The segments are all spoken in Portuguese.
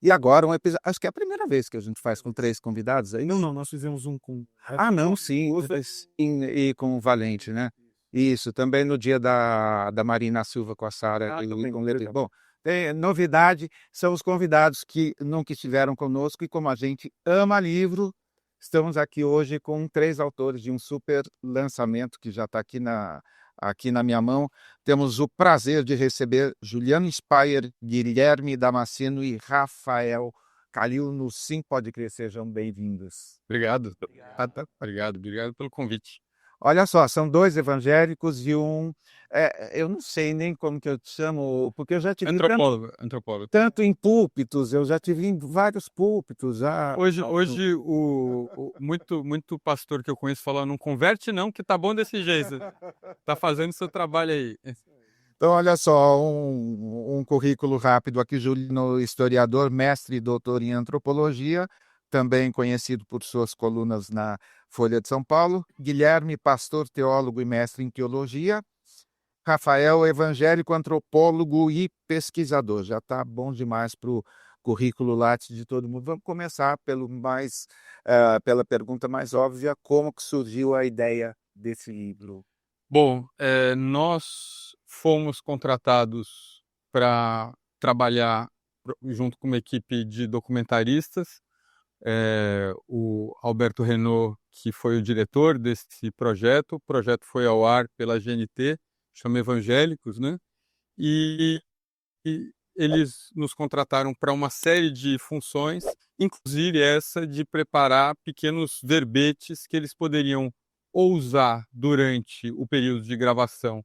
E agora um episódio. Acho que é a primeira vez que a gente faz com 3 convidados, é Não, isso? não, nós fizemos um com Não, sim, e com o Valente, né? Isso, também no dia da Marina Silva com a Sara e com o Leandro. Bom, tem novidade, são os convidados que nunca estiveram conosco e como a gente ama livro, estamos aqui hoje com 3 autores de um super lançamento que já está aqui na minha mão. Temos o prazer de receber Juliano Speyer, Guilherme Damasceno e Rafael Calil no Sim Pode Crer. Sejam bem-vindos. Obrigado. Obrigado pelo convite. Olha só, são 2 evangélicos e eu não sei nem como que eu te chamo, porque eu já tive Antropólogo. tanto em púlpitos, eu já tive em vários púlpitos. Hoje muito pastor que eu conheço fala, não converte não, que tá bom desse jeito. Tá fazendo seu trabalho aí. Então, olha só, um currículo rápido aqui, Juliano, historiador, mestre e doutor em antropologia, também conhecido por suas colunas na Folha de São Paulo. Guilherme, pastor, teólogo e mestre em teologia. Rafael, evangélico, antropólogo e pesquisador. Já está bom demais para o currículo Lattes de todo mundo. Vamos começar pela pergunta mais óbvia, como que surgiu a ideia desse livro? Bom, nós fomos contratados para trabalhar junto com uma equipe de documentaristas. O Alberto Renault, que foi o diretor desse projeto. O projeto foi ao ar pela GNT, chama Evangélicos, né? E eles nos contrataram para uma série de funções, inclusive essa de preparar pequenos verbetes que eles poderiam ou usar durante o período de gravação,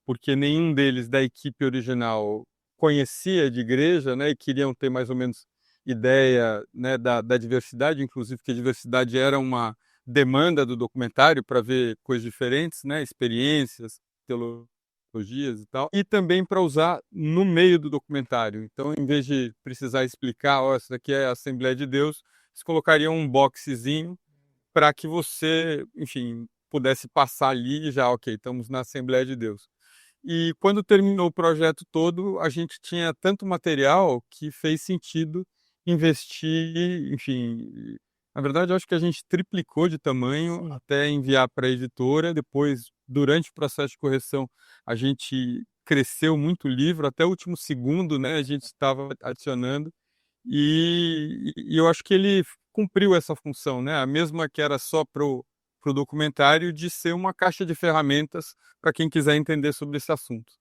porque nenhum deles da equipe original conhecia de igreja, né, e queriam ter mais ou menos ideia, né, da diversidade, inclusive que a diversidade era uma demanda do documentário para ver coisas diferentes, né, experiências, teologias e tal, e também para usar no meio do documentário. Então, em vez de precisar explicar, ó, isso daqui é a Assembleia de Deus, eles colocariam um boxezinho para que você, enfim, pudesse passar ali e já, ok, estamos na Assembleia de Deus. E quando terminou o projeto todo, a gente tinha tanto material que fez sentido investir, enfim. Na verdade, eu acho que a gente triplicou de tamanho até enviar para a editora. Depois, durante o processo de correção, a gente cresceu muito o livro, até o último segundo, né? A gente estava adicionando. E eu acho que ele cumpriu essa função, né? A mesma que era só para o documentário, de ser uma caixa de ferramentas para quem quiser entender sobre esse assunto.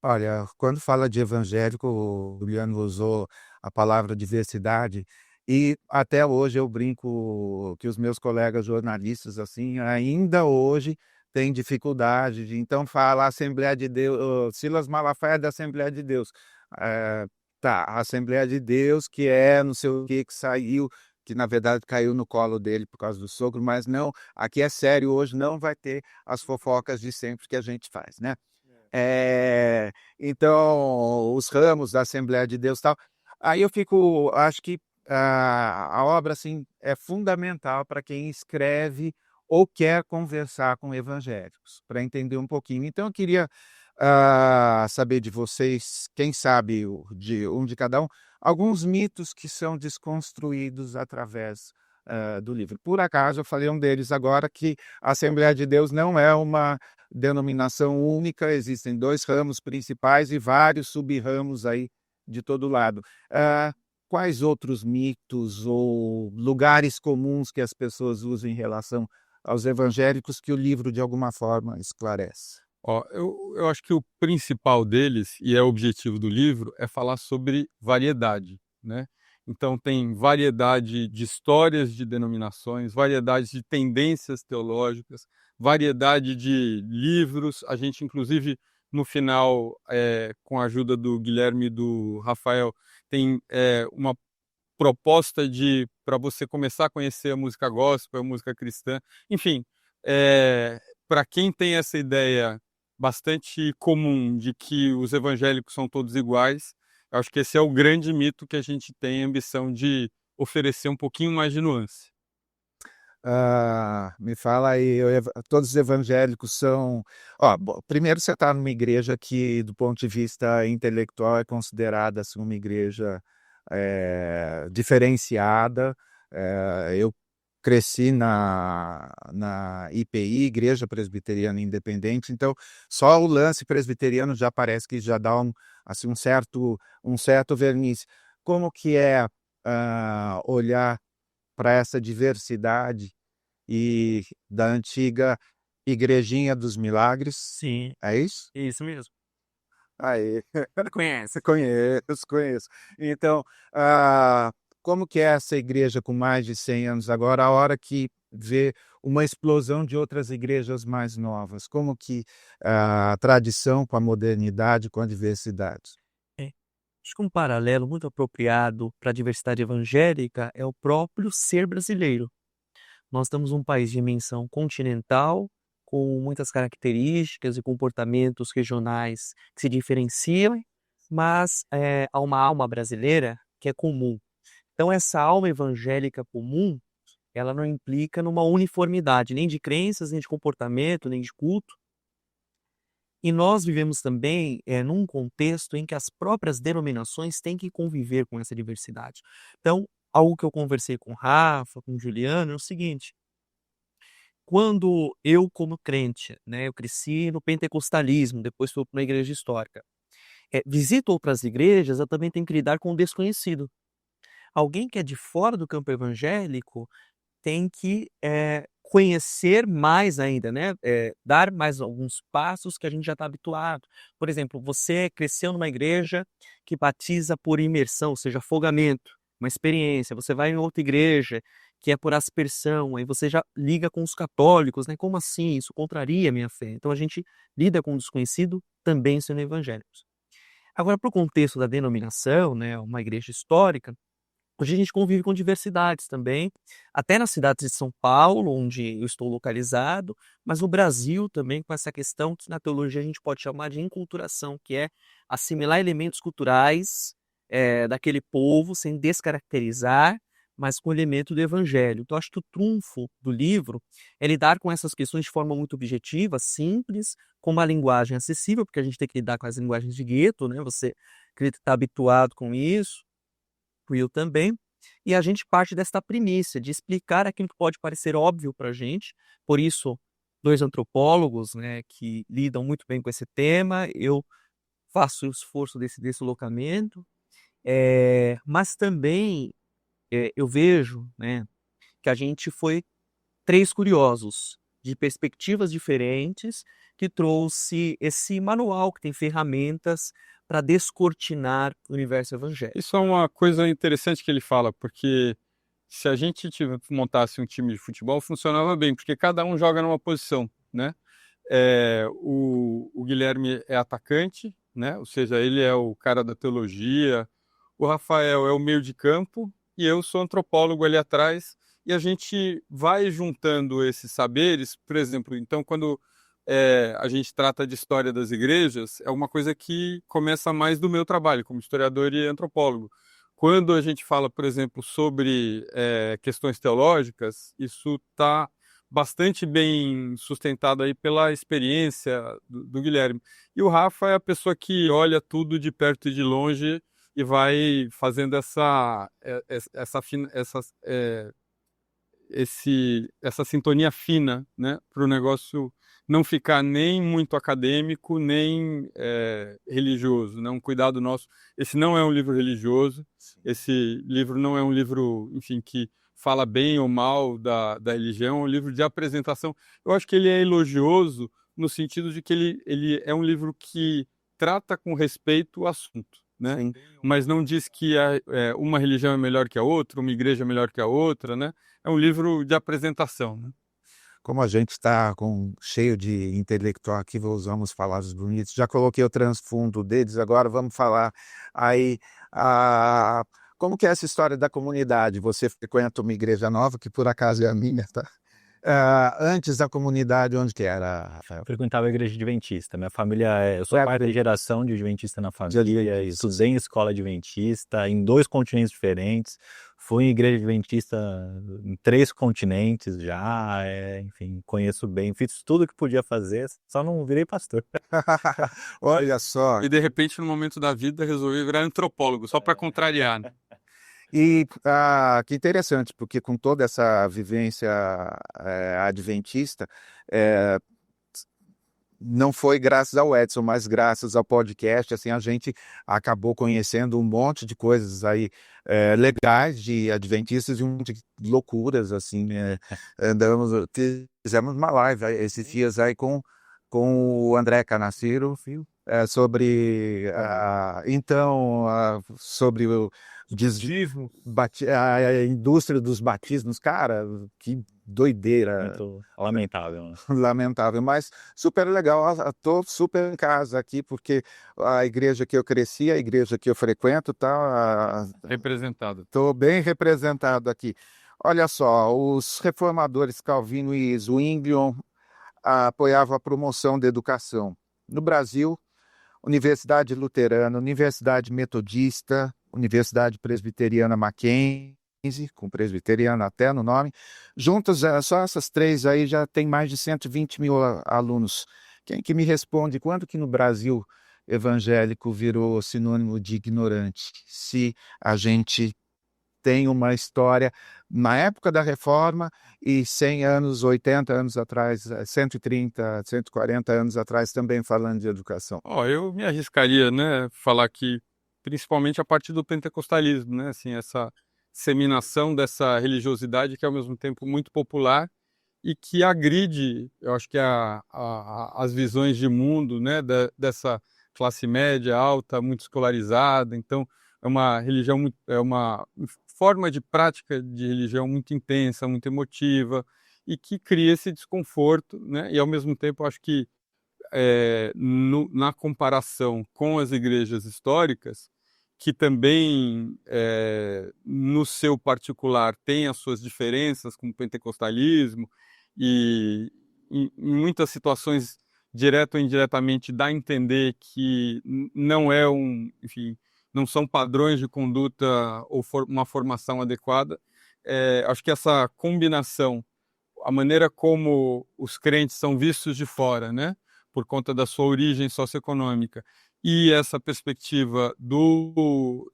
Olha, quando fala de evangélico, o Juliano usou a palavra diversidade, e até hoje eu brinco que os meus colegas jornalistas, assim, ainda hoje têm dificuldade de, então, fala Assembleia de Deus, Silas Malafaia é da Assembleia de Deus. Eh, tá, a Assembleia de Deus, que é não sei o que saiu, que na verdade caiu no colo dele por causa do sogro, mas não, aqui é sério, hoje não vai ter as fofocas de sempre que a gente faz, né? Então, os ramos da Assembleia de Deus e tal. Aí eu acho que a obra assim, é fundamental para quem escreve ou quer conversar com evangélicos, para entender um pouquinho. Então, eu queria saber de vocês, quem sabe de cada um, alguns mitos que são desconstruídos através do livro. Por acaso, eu falei um deles agora, que a Assembleia de Deus não é uma denominação única, existem 2 ramos principais e vários sub-ramos aí de todo lado. Quais outros mitos ou lugares comuns que as pessoas usam em relação aos evangélicos que o livro, de alguma forma, esclarece? Ó, eu acho que o principal deles, e é o objetivo do livro, é falar sobre variedade, né? Então, tem variedade de histórias de denominações, variedade de tendências teológicas, variedade de livros. A gente, inclusive, no final, com a ajuda do Guilherme e do Rafael, tem uma proposta de para você começar a conhecer a música gospel, a música cristã. Enfim, para quem tem essa ideia bastante comum de que os evangélicos são todos iguais, eu acho que esse é o grande mito que a gente tem a ambição de oferecer um pouquinho mais de nuance. Me fala aí, todos os evangélicos são. Primeiro, você está numa igreja que, do ponto de vista intelectual, é considerada assim, uma igreja diferenciada. Eu cresci na IPI, Igreja Presbiteriana Independente, então só o lance presbiteriano já parece que já dá assim, um certo verniz. Como que é olhar para essa diversidade e da antiga Igrejinha dos Milagres? Sim, É isso? isso mesmo. Aí, Conhece? conheço. Então, ah, como que é essa igreja com mais de 100 anos agora, a hora que vê uma explosão de outras igrejas mais novas? Como que a tradição com a modernidade, com a diversidade? É. Acho que um paralelo muito apropriado para a diversidade evangélica é o próprio ser brasileiro. Nós estamos um país de dimensão continental, com muitas características e comportamentos regionais que se diferenciam, mas há uma alma brasileira que é comum. Então, essa alma evangélica comum, ela não implica numa uniformidade, nem de crenças, nem de comportamento, nem de culto. E nós vivemos também num contexto em que as próprias denominações têm que conviver com essa diversidade. Então, algo que eu conversei com o Rafa, com o Juliano, é o seguinte: quando eu, como crente, né, eu cresci no pentecostalismo, depois fui para uma igreja histórica, visito outras igrejas, eu também tenho que lidar com o desconhecido. Alguém que é de fora do campo evangélico tem que conhecer mais ainda, né? Dar mais alguns passos que a gente já está habituado. Por exemplo, você cresceu numa igreja que batiza por imersão, ou seja, afogamento, uma experiência. Você vai em outra igreja que é por aspersão, aí você já liga com os católicos, né? Como assim? Isso contraria a minha fé. Então a gente lida com o desconhecido também sendo evangélicos. Agora, para o contexto da denominação, né? Uma igreja histórica, hoje a gente convive com diversidades também, até nas cidades de São Paulo, onde eu estou localizado, mas no Brasil também com essa questão que na teologia a gente pode chamar de enculturação, que é assimilar elementos culturais daquele povo sem descaracterizar, mas com elemento do evangelho. Então acho que o trunfo do livro é lidar com essas questões de forma muito objetiva, simples, com uma linguagem acessível, porque a gente tem que lidar com as linguagens de gueto, né? Você está habituado com isso, Will também, e a gente parte desta premissa de explicar aquilo que pode parecer óbvio para a gente, por isso, dois antropólogos, né, que lidam muito bem com esse tema, eu faço o esforço desse deslocamento, mas também eu vejo, né, que a gente foi três curiosos, de perspectivas diferentes, que trouxe esse manual que tem ferramentas para descortinar o universo evangélico. Isso é uma coisa interessante que ele fala, porque se a gente montasse um time de futebol, funcionava bem, porque cada um joga numa posição, né? O Guilherme é atacante, né? Ou seja, ele é o cara da teologia, o Rafael é o meio de campo e eu sou antropólogo ali atrás, e a gente vai juntando esses saberes, por exemplo, então quando a gente trata de história das igrejas, é uma coisa que começa mais do meu trabalho como historiador e antropólogo. Quando a gente fala, por exemplo, sobre questões teológicas, isso está bastante bem sustentado aí pela experiência do Guilherme. E o Rafa é a pessoa que olha tudo de perto e de longe e vai fazendo essa sintonia fina, né, para o negócio não ficar nem muito acadêmico, nem religioso, né? Um cuidado nosso. Esse não é um livro religioso, esse livro não é um livro, enfim, que fala bem ou mal da religião, é um livro de apresentação. Eu acho que ele é elogioso no sentido de que ele é um livro que trata com respeito o assunto, né? Sim. Mas não diz que uma religião é melhor que a outra, uma igreja é melhor que a outra, né? É um livro de apresentação, né? Como a gente está cheio de intelectual aqui, usamos palavras bonitas. Já coloquei o transfundo deles, agora vamos falar aí. Como que é essa história da comunidade? Você frequenta uma igreja nova, que por acaso é a minha, tá? Antes da comunidade, onde que era, Rafael? Eu frequentava a igreja adventista. Minha família, eu sou quarta geração de adventista na família, estudei em escola adventista, em 2 continentes diferentes, fui em igreja adventista em 3 continentes já, enfim, conheço bem, fiz tudo que podia fazer, só não virei pastor. Olha só. E de repente, no momento da vida, resolvi virar antropólogo, só para contrariar, né? E que interessante, porque com toda essa vivência adventista, eh, não foi graças ao Edson, mas graças ao podcast, assim, a gente acabou conhecendo um monte de coisas aí legais de adventistas e um monte de loucuras, assim, fizemos uma live esses dias aí com o André Canaciro, sobre sobre o a indústria dos batismos, cara, que doideira. Muito lamentável, né? Lamentável, mas super legal. Estou super em casa aqui, porque a igreja que eu cresci, a igreja que eu frequento, tá Representado. estou bem representado aqui. Olha só, os reformadores Calvino e Zwinglion apoiavam a promoção da educação. No Brasil, Universidade Luterana, Universidade Metodista, Universidade Presbiteriana Mackenzie, com presbiteriana até no nome. Juntas, só essas três aí já tem mais de 120 mil alunos. Quem que me responde quando que no Brasil evangélico virou sinônimo de ignorante? Se a gente tem uma história na época da Reforma e 100 anos, 80 anos atrás, 130, 140 anos atrás também falando de educação. Eu me arriscaria, né, falar que principalmente a partir do pentecostalismo, né, assim, essa disseminação dessa religiosidade que é ao mesmo tempo muito popular e que agride, eu acho que as visões de mundo, né, dessa classe média alta, muito escolarizada. Então, é uma religião, é uma forma de prática de religião muito intensa, muito emotiva e que cria esse desconforto, né? E ao mesmo tempo, acho que na comparação com as igrejas históricas, que também, no seu particular, tem as suas diferenças com o pentecostalismo e, em muitas situações, direto ou indiretamente, dá a entender que não é enfim, não são padrões de conduta ou uma formação adequada. Acho que essa combinação, a maneira como os crentes são vistos de fora, né, por conta da sua origem socioeconômica, e essa perspectiva do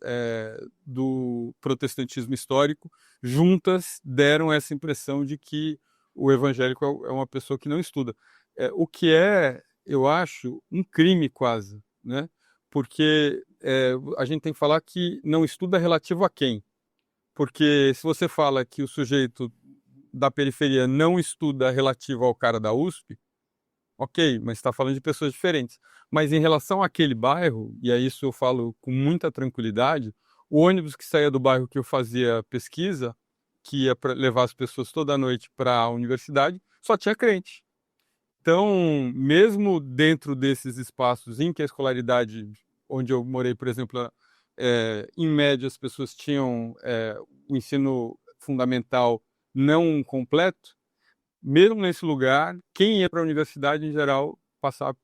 protestantismo histórico, juntas deram essa impressão de que o evangélico é uma pessoa que não estuda. O que eu acho, um crime quase, né? Porque a gente tem que falar que não estuda relativo a quem. Porque se você fala que o sujeito da periferia não estuda relativo ao cara da USP, ok, mas está falando de pessoas diferentes. Mas em relação àquele bairro, e a isso eu falo com muita tranquilidade, o ônibus que saía do bairro que eu fazia pesquisa, que ia levar as pessoas toda noite para a universidade, só tinha crente. Então, mesmo dentro desses espaços em que a escolaridade, onde eu morei, por exemplo, em média as pessoas tinham o ensino fundamental não completo, mesmo nesse lugar, quem ia para a universidade, em geral, passava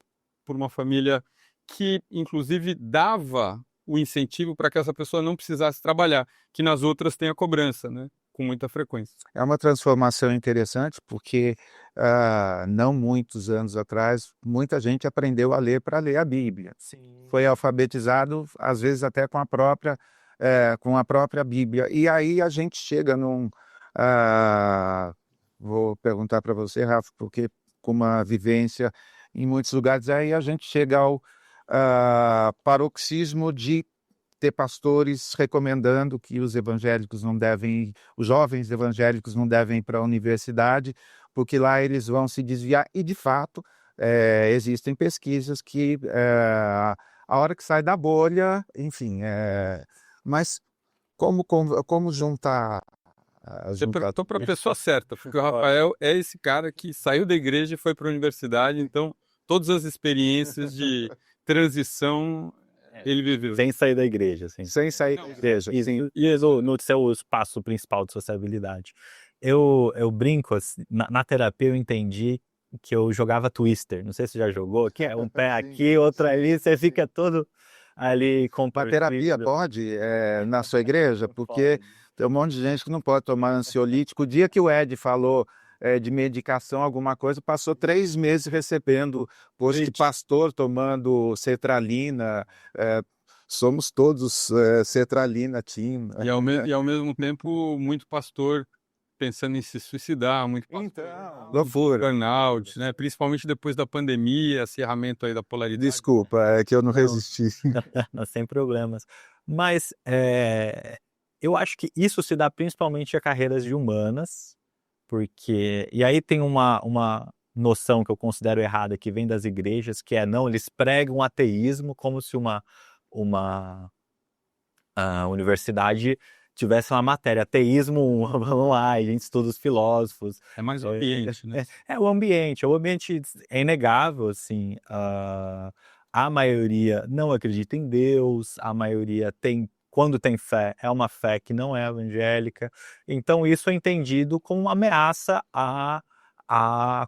por uma família que, inclusive, dava o incentivo para que essa pessoa não precisasse trabalhar, que nas outras tem a cobrança, né, com muita frequência. É uma transformação interessante, porque não muitos anos atrás, muita gente aprendeu a ler para ler a Bíblia. Sim. Foi alfabetizado, às vezes até com a própria Bíblia. E aí a gente chega vou perguntar para você, Rafa, porque com uma vivência em muitos lugares, aí a gente chega ao paroxismo de ter pastores recomendando que os jovens evangélicos não devem ir para a universidade, porque lá eles vão se desviar. E, de fato, existem pesquisas que a hora que sai da bolha, enfim, mas como juntar... Você perguntou para a pessoa certa, porque o Rafael é esse cara que saiu da igreja e foi para a universidade, então todas as experiências de transição ele viveu. Sem sair da igreja, assim. Sem sair da igreja. E no seu espaço principal de sociabilidade. Eu brinco, assim, na terapia eu entendi que eu jogava Twister. Não sei se você já jogou, que é um pé aqui, outro ali, você fica todo ali com a terapia pode na sua igreja, porque tem um monte de gente que não pode tomar ansiolítico. O dia que o Ed falou de medicação, alguma coisa, passou 3 meses recebendo post de pastor tomando sertralina, somos todos sertralina, team. E ao mesmo tempo, muito pastor pensando em se suicidar, muito pastor Então, loucura. burnout, né? Principalmente depois da pandemia, acirramento aí da polaridade. Desculpa, é que eu não Não. resisti. Sem problemas. Mas eu acho que isso se dá principalmente a carreiras de humanas, porque... E aí tem uma noção que eu considero errada, que vem das igrejas, que não, eles pregam ateísmo como se uma universidade tivesse uma matéria, ateísmo, vamos lá, a gente estuda os filósofos. É mais o ambiente, né? O ambiente é inegável, assim, a maioria não acredita em Deus, a maioria quando tem fé, é uma fé que não é evangélica, então isso é entendido como uma ameaça à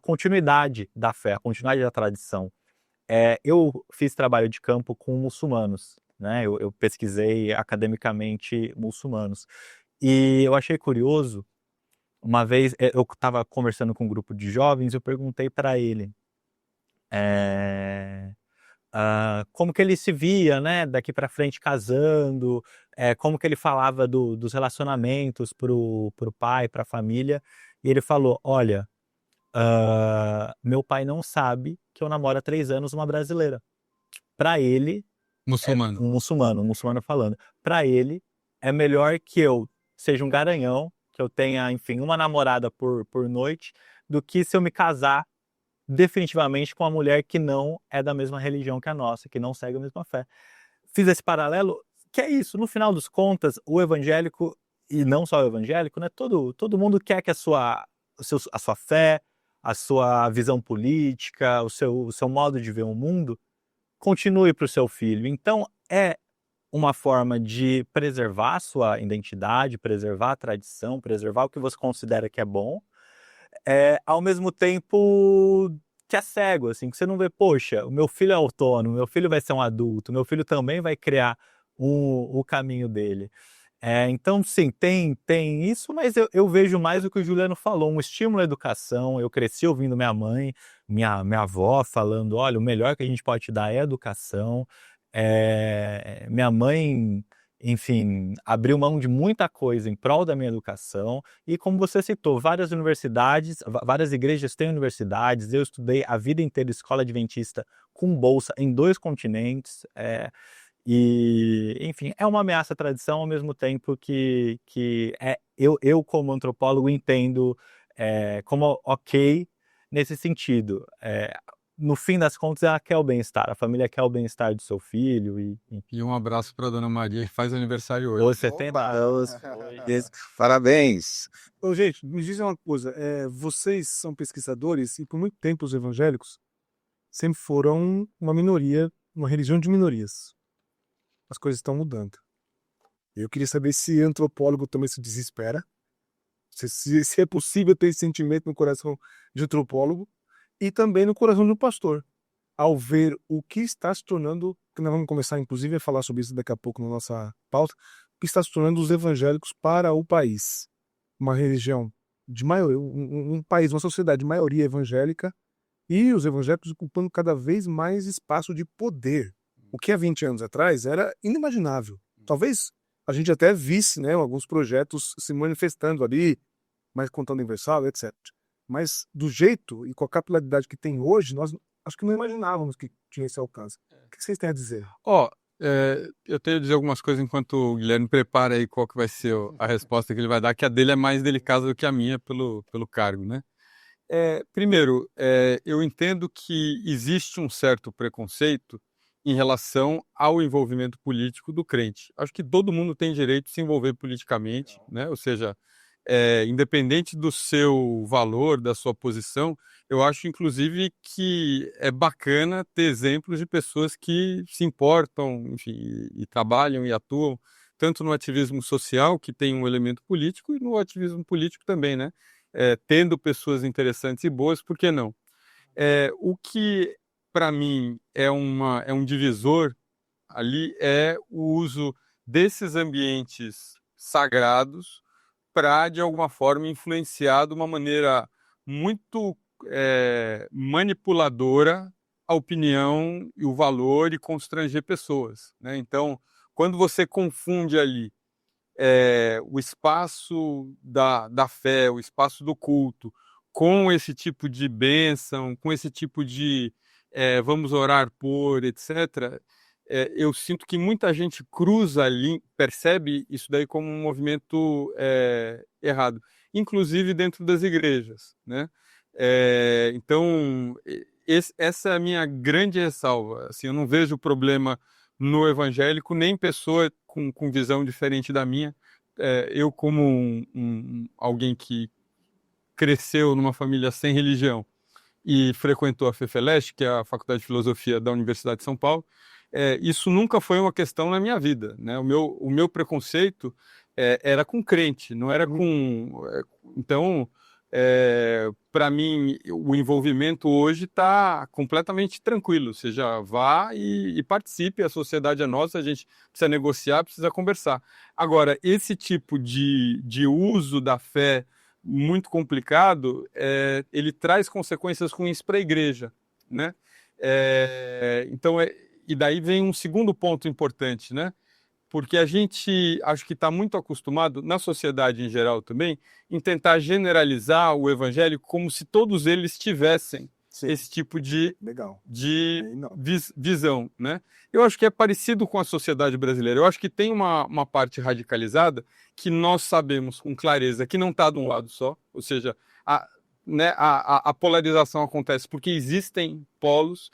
continuidade da fé, à continuidade da tradição. Eu fiz trabalho de campo com muçulmanos, né? Eu pesquisei academicamente muçulmanos. E eu achei curioso, uma vez eu estava conversando com um grupo de jovens, eu perguntei para ele como que ele se via, né, daqui para frente casando, como que ele falava dos relacionamentos pro pai, para a família. E ele falou: olha, meu pai não sabe que eu namoro há 3 anos uma brasileira. Para ele, Muçulmano. um muçulmano falando, para ele é melhor que eu seja um garanhão, que eu tenha, enfim, uma namorada por noite, do que se eu me casar definitivamente com uma mulher que não é da mesma religião que a nossa, que não segue a mesma fé. Fiz esse paralelo, que é isso, no final dos contas, o evangélico, e não só o evangélico, né, todo mundo quer que a sua fé, a sua visão política, o seu modo de ver o mundo continue para o seu filho. Então, é uma forma de preservar a sua identidade, preservar a tradição, preservar o que você considera que é bom, ao mesmo tempo que é cego, assim, que você não vê, poxa, o meu filho é autônomo, meu filho vai ser um adulto, meu filho também vai criar o caminho dele. Então, sim, tem isso, mas eu vejo mais o que o Juliano falou, um estímulo à educação. Eu cresci ouvindo minha mãe, minha avó falando, olha, o melhor que a gente pode te dar é a educação. Minha mãe, enfim, abriu mão de muita coisa em prol da minha educação. E como você citou, várias universidades, várias igrejas têm universidades. Eu estudei a vida inteira escola adventista com bolsa em 2 continentes. E, enfim, é uma ameaça à tradição ao mesmo tempo que eu como antropólogo entendo como ok nesse sentido. No fim das contas, ela quer o bem-estar, a família quer o bem-estar do seu filho. E um abraço para a Dona Maria, que faz aniversário hoje. Hoje 70 anos. Parabéns. Ô, gente, me dizem uma coisa, vocês são pesquisadores e por muito tempo os evangélicos sempre foram uma minoria, uma religião de minorias. As coisas estão mudando. Eu queria saber se antropólogo também se desespera, se é possível ter esse sentimento no coração de antropólogo e também no coração de um pastor, ao ver o que está se tornando, que nós vamos começar inclusive a falar sobre isso daqui a pouco na nossa pauta, o que está se tornando os evangélicos para o país. Uma religião de maioria, um país, uma sociedade de maioria evangélica, e os evangélicos ocupando cada vez mais espaço de poder. O que há 20 anos atrás era inimaginável. Talvez a gente até visse, né, alguns projetos se manifestando ali, mais conta universal, etc. Mas do jeito e com a capilaridade que tem hoje, nós acho que não imaginávamos que tinha esse alcance. O que vocês têm a dizer? Eu tenho a dizer algumas coisas enquanto o Guilherme prepara aí qual que vai ser a resposta que ele vai dar, que a dele é mais delicada do que a minha pelo cargo, né? Primeiro, eu entendo que existe um certo preconceito em relação ao envolvimento político do crente. Acho que todo mundo tem direito de se envolver politicamente, né? Ou seja, independente do seu valor, da sua posição, eu acho, inclusive, que é bacana ter exemplos de pessoas que se importam, enfim, e trabalham e atuam tanto no ativismo social, que tem um elemento político, e no ativismo político também, né? Tendo pessoas interessantes e boas, por que não? O que, para mim, é um divisor ali é o uso desses ambientes sagrados para, de alguma forma, influenciar de uma maneira muito manipuladora a opinião e o valor e constranger pessoas, né? Então, quando você confunde ali o espaço da fé, o espaço do culto, com esse tipo de bênção, com esse tipo de vamos orar por, etc., eu sinto que muita gente cruza ali, percebe isso daí como um movimento errado, inclusive dentro das igrejas, né? Então, essa é a minha grande ressalva. Assim, eu não vejo problema no evangélico, nem pessoa com visão diferente da minha. Eu, como alguém que cresceu numa família sem religião e frequentou a FEFELESH, que é a Faculdade de Filosofia da Universidade de São Paulo, isso nunca foi uma questão na minha vida, né? O meu preconceito era com crente, não era com... Então, para mim, o envolvimento hoje está completamente tranquilo. Ou seja, vá e participe, a sociedade é nossa, a gente precisa negociar, precisa conversar. Agora, esse tipo de uso da fé muito complicado, ele traz consequências ruins para a igreja, né? Então, e daí vem um segundo ponto importante, né? Porque a gente acho que está muito acostumado, na sociedade em geral também, em tentar generalizar o evangelho como se todos eles tivessem esse tipo de Legal. visão, né? Eu acho que é parecido com a sociedade brasileira. Eu acho que tem uma parte radicalizada que nós sabemos com clareza que não está de um lado só, ou seja, a polarização acontece porque existem polos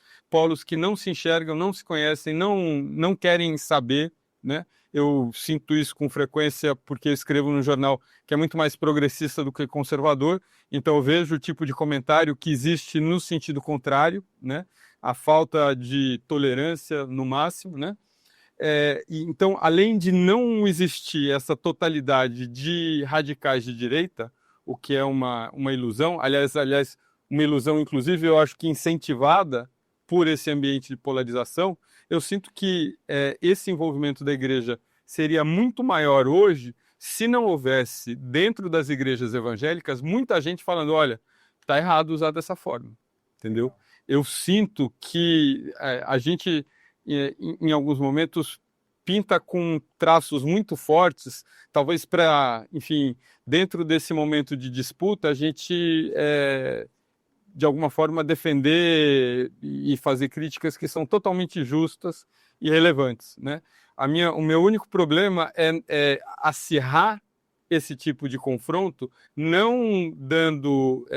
que não se enxergam, não se conhecem, não querem saber, né? Eu sinto isso com frequência porque eu escrevo no jornal que é muito mais progressista do que conservador, então eu vejo o tipo de comentário que existe no sentido contrário, né? A falta de tolerância no máximo, né? Então, além de não existir essa totalidade de radicais de direita, o que é uma ilusão, aliás, uma ilusão, inclusive, eu acho que incentivada por esse ambiente de polarização, eu sinto que esse envolvimento da igreja seria muito maior hoje se não houvesse, dentro das igrejas evangélicas, muita gente falando, olha, está errado usar dessa forma, entendeu? Eu sinto que a gente, em alguns momentos, pinta com traços muito fortes, talvez para, enfim, dentro desse momento de disputa, a gente de alguma forma, defender e fazer críticas que são totalmente justas e relevantes, né? O meu único problema é acirrar esse tipo de confronto, não dando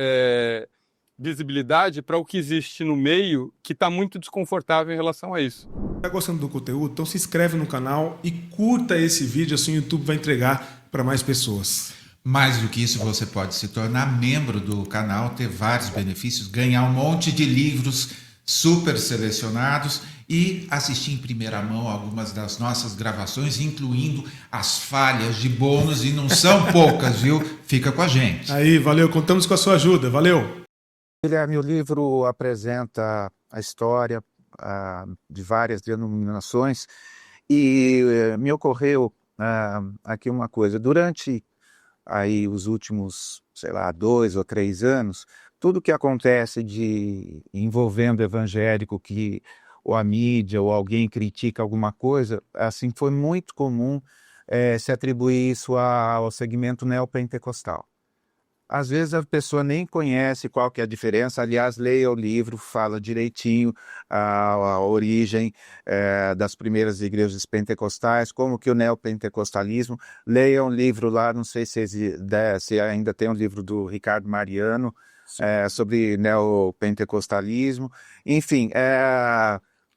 visibilidade para o que existe no meio que está muito desconfortável em relação a isso. Tá gostando do conteúdo? Então se inscreve no canal e curta esse vídeo, assim o YouTube vai entregar para mais pessoas. Mais do que isso, você pode se tornar membro do canal, ter vários benefícios, ganhar um monte de livros super selecionados e assistir em primeira mão algumas das nossas gravações, incluindo as falhas de bônus, e não são poucas, viu? Fica com a gente. Aí, valeu, contamos com a sua ajuda, valeu! Guilherme, o livro apresenta a história de várias denominações e me ocorreu aqui uma coisa. Durante aí os últimos, sei lá, 2 ou 3 anos, tudo que acontece envolvendo evangélico, que ou a mídia ou alguém critica alguma coisa, assim, foi muito comum se atribuir isso ao segmento neopentecostal. Às vezes a pessoa nem conhece qual que é a diferença, aliás, leia o livro, fala direitinho a origem das primeiras igrejas pentecostais, como que o neopentecostalismo, leia um livro lá, não sei se ainda tem um livro do Ricardo Mariano, sobre neopentecostalismo, enfim,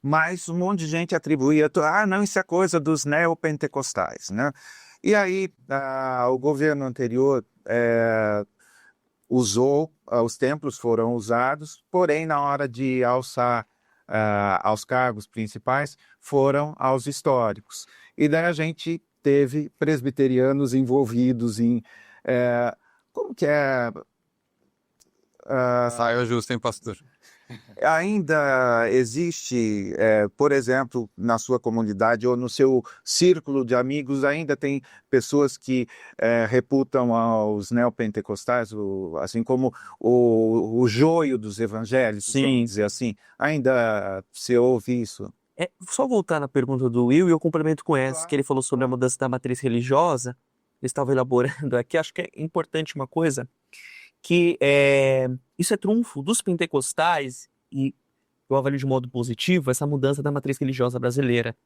mas um monte de gente atribuía, não, isso é coisa dos neopentecostais, né? E aí o governo anterior usou, os templos foram usados, porém na hora de alçar aos cargos principais foram aos históricos. E daí a gente teve presbiterianos envolvidos em... como que é... Saia justa, hein, pastor? Ainda existe, por exemplo, na sua comunidade ou no seu círculo de amigos, ainda tem pessoas que reputam aos neopentecostais, assim como o joio dos evangélicos, Sim. vamos dizer assim. Ainda se ouve isso? Só voltar na pergunta do Will, e eu complemento com essa, que ele falou sobre a mudança da matriz religiosa. Eu estava elaborando aqui, acho que é importante uma coisa, que isso é trunfo dos pentecostais, e eu avalio de modo positivo essa mudança da matriz religiosa brasileira.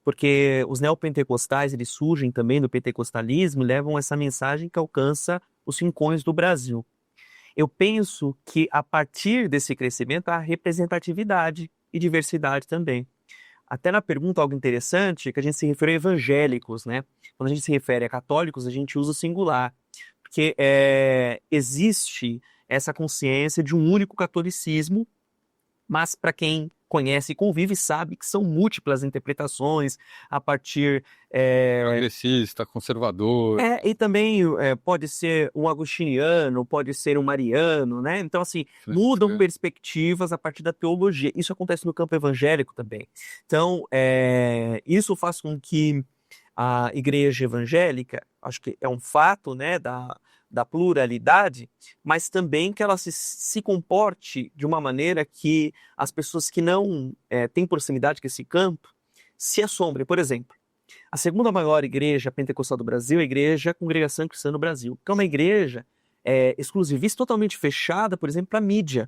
Porque os neopentecostais, eles surgem também do pentecostalismo e levam essa mensagem que alcança os rincões do Brasil. Eu penso que a partir desse crescimento há representatividade e diversidade também. Até na pergunta algo interessante, que a gente se refere a evangélicos, né? Quando a gente se refere a católicos, a gente usa o singular, porque existe essa consciência de um único catolicismo, mas para quem conhece e convive sabe que são múltiplas interpretações a partir... Progressista, conservador. E também pode ser um agostiniano, pode ser um mariano, né? Então, assim, mudam perspectivas a partir da teologia. Isso acontece no campo evangélico também. Então, isso faz com que a igreja evangélica, acho que é um fato, né, da pluralidade, mas também que ela se comporte de uma maneira que as pessoas que não têm proximidade com esse campo se assombrem. Por exemplo, a segunda maior igreja pentecostal do Brasil é a Igreja Congregação Cristã no Brasil, que é uma igreja exclusivista, totalmente fechada, por exemplo, para a mídia.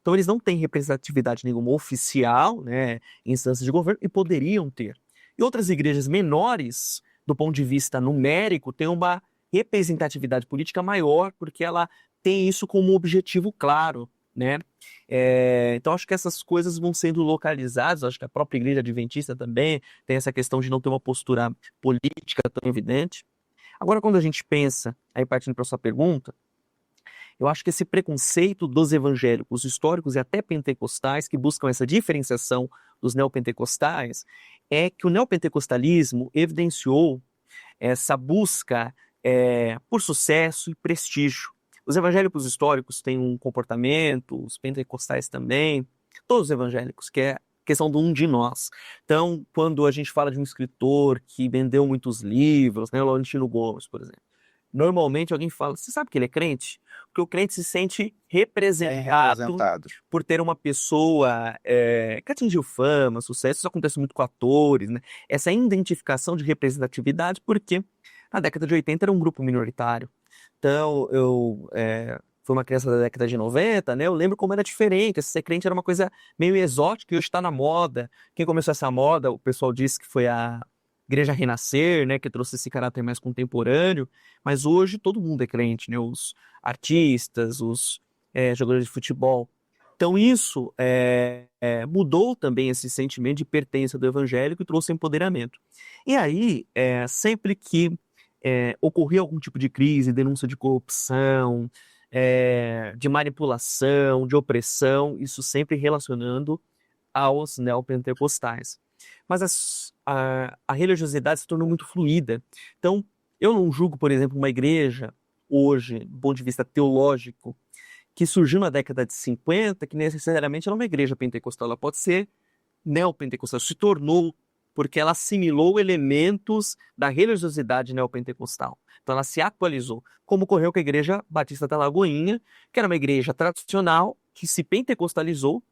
Então eles não têm representatividade nenhuma oficial, né, em instâncias de governo, e poderiam ter. E outras igrejas menores, do ponto de vista numérico, têm uma representatividade política maior, porque ela tem isso como objetivo claro, né? Então acho que essas coisas vão sendo localizadas. Acho que a própria igreja adventista também tem essa questão de não ter uma postura política tão evidente. Agora, quando a gente pensa, aí partindo para a sua pergunta, eu acho que esse preconceito dos evangélicos históricos e até pentecostais, que buscam essa diferenciação dos neopentecostais, é que o neopentecostalismo evidenciou essa busca por sucesso e prestígio. Os evangélicos históricos têm um comportamento, os pentecostais também, todos os evangélicos, que é a questão do um de nós. Então, quando a gente fala de um escritor que vendeu muitos livros, né, Laurentino Gomes, por exemplo, normalmente alguém fala, você sabe que ele é crente? Porque o crente se sente representado por ter uma pessoa que atingiu fama, sucesso. Isso acontece muito com atores, né? Essa identificação de representatividade, porque na década de 80 era um grupo minoritário. Então, eu fui uma criança da década de 90, né? Eu lembro como era diferente. Ser crente era uma coisa meio exótica e hoje está na moda. Quem começou essa moda, o pessoal disse que foi a Igreja Renascer, né? Que trouxe esse caráter mais contemporâneo. Mas hoje todo mundo é crente, né? Os artistas, os jogadores de futebol. Então isso mudou também esse sentimento de pertença do evangélico e trouxe empoderamento. E aí, sempre que ocorria algum tipo de crise, denúncia de corrupção, de manipulação, de opressão, isso sempre relacionando aos neopentecostais. Mas a religiosidade se tornou muito fluida. Então, eu não julgo, por exemplo, uma igreja hoje, do ponto de vista teológico, que surgiu na década de 50, que necessariamente era uma igreja pentecostal. Ela pode ser neopentecostal, se tornou porque ela assimilou elementos da religiosidade neopentecostal. Então ela se atualizou, como ocorreu com a Igreja Batista da Lagoinha, que era uma igreja tradicional que se pentecostalizou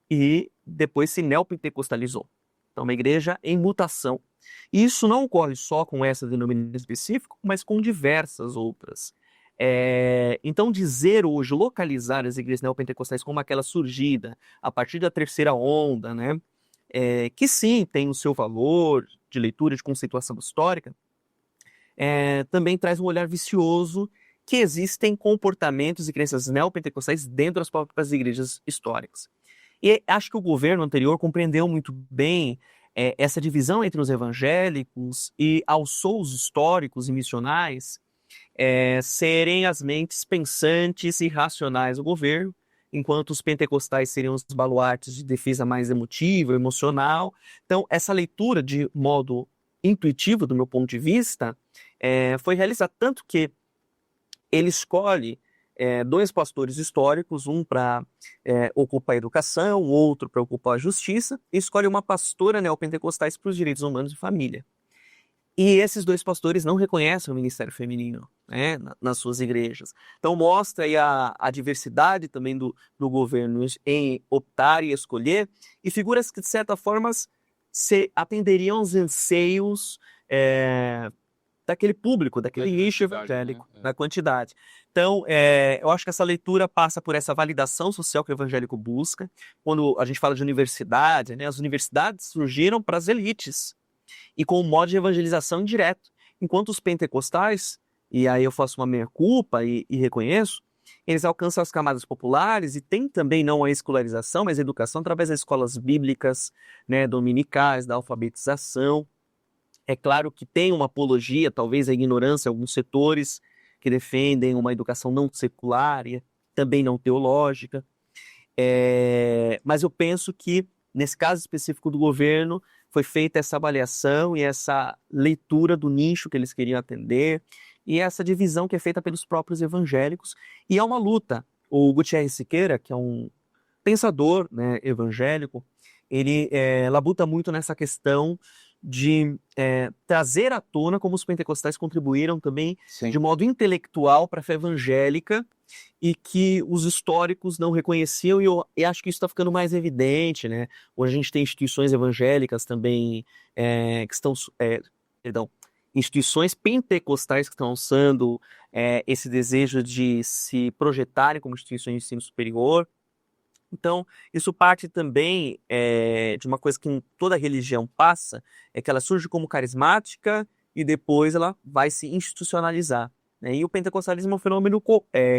e depois se neopentecostalizou. Então uma igreja em mutação. E isso não ocorre só com essa denominação específica, mas com diversas outras. Então dizer hoje, localizar as igrejas neopentecostais como aquela surgida a partir da terceira onda, né? Que sim, tem o seu valor de leitura, de conceituação histórica, também traz um olhar vicioso que existem comportamentos e crenças neopentecostais dentro das próprias igrejas históricas. E acho que o governo anterior compreendeu muito bem essa divisão entre os evangélicos e alçou os históricos e missionais serem as mentes pensantes e racionais do governo, enquanto os pentecostais seriam os baluartes de defesa mais emotiva, emocional. Então, essa leitura de modo intuitivo, do meu ponto de vista, foi realizada tanto que ele escolhe dois pastores históricos, um para ocupar a educação, outro para ocupar a justiça, e escolhe uma pastora neopentecostais para os direitos humanos e família. E esses dois pastores não reconhecem o ministério feminino, né, nas suas igrejas. Então mostra aí a diversidade também do governo em optar e escolher, e figuras que, de certa forma, atenderiam aos anseios daquele público, daquele nicho evangélico, da quantidade. Então, eu acho que essa leitura passa por essa validação social que o evangélico busca. Quando a gente fala de universidade, né, as universidades surgiram para as elites, e com um modo de evangelização indireto. Enquanto os pentecostais, e aí eu faço uma meia-culpa e reconheço, eles alcançam as camadas populares e tem também não a escolarização, mas a educação através das escolas bíblicas, né, dominicais, da alfabetização. É claro que tem uma apologia, talvez a ignorância, alguns setores que defendem uma educação não secular e também não teológica. Mas eu penso que, nesse caso específico do governo, foi feita essa avaliação e essa leitura do nicho que eles queriam atender e essa divisão que é feita pelos próprios evangélicos. E é uma luta. O Gutierrez Siqueira, que é um pensador, né, evangélico, ele labuta muito nessa questão de trazer à tona como os pentecostais contribuíram também de modo intelectual para a fé evangélica e que os históricos não reconheciam, e eu acho que isso está ficando mais evidente, né? Hoje a gente tem instituições evangélicas também que estão, instituições pentecostais que estão usando esse desejo de se projetarem como instituições de ensino superior. Então, isso parte também de uma coisa que toda religião passa, é que ela surge como carismática e depois ela vai se institucionalizar. Né? E o pentecostalismo é um fenômeno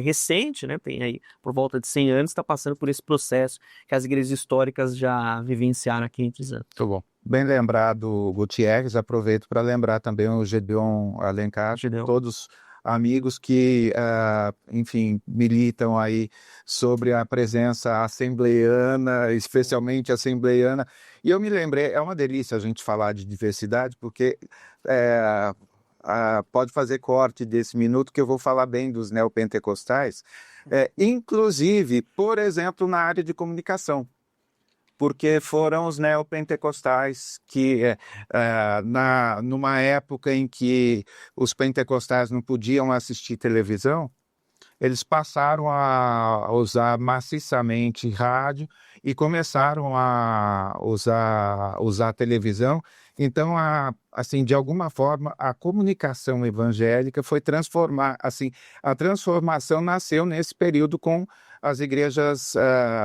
recente, né? Tem aí por volta de 100 anos, está passando por esse processo que as igrejas históricas já vivenciaram há 500 anos. Muito bom. Bem lembrado, Gutierrez. Aproveito para lembrar também o Gedeon Alencar, todos amigos que, enfim, militam aí sobre a presença assembleiana, especialmente assembleiana. E eu me lembrei, é uma delícia a gente falar de diversidade, porque pode fazer corte desse minuto que eu vou falar bem dos neopentecostais, inclusive, por exemplo, na área de comunicação. Porque foram os neopentecostais que, numa época em que os pentecostais não podiam assistir televisão, eles passaram a usar maciçamente rádio e começaram a usar televisão. Então, assim, de alguma forma, a comunicação evangélica foi transformar, assim, a transformação nasceu nesse período com as igrejas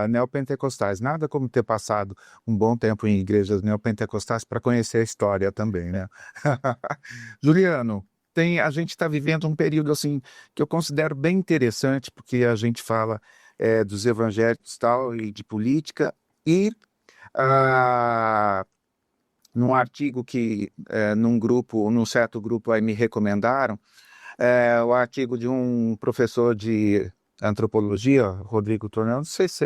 neopentecostais. Nada como ter passado um bom tempo em igrejas neopentecostais para conhecer a história também, né? Juliano, a gente está vivendo um período assim que eu considero bem interessante, porque a gente fala dos evangélicos tal, e de política, e num artigo que num certo grupo aí me recomendaram, o artigo de um professor de antropologia, Rodrigo Tornel, não sei se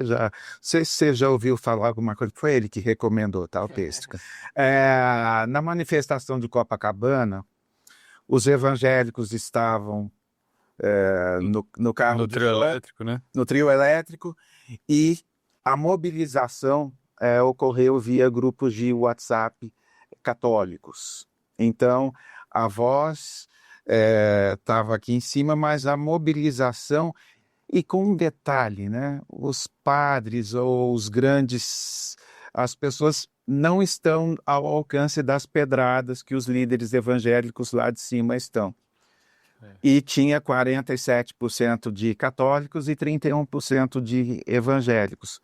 você já ouviu falar alguma coisa, foi ele que recomendou tal texto. Na manifestação de Copacabana, os evangélicos estavam no carro No trio elétrico, né? No trio elétrico, e a mobilização ocorreu via grupos de WhatsApp católicos. Então, a voz estava aqui em cima, mas a mobilização, e com um detalhe, né? Os padres ou as pessoas não estão ao alcance das pedradas que os líderes evangélicos lá de cima estão. E tinha 47% de católicos e 31% de evangélicos.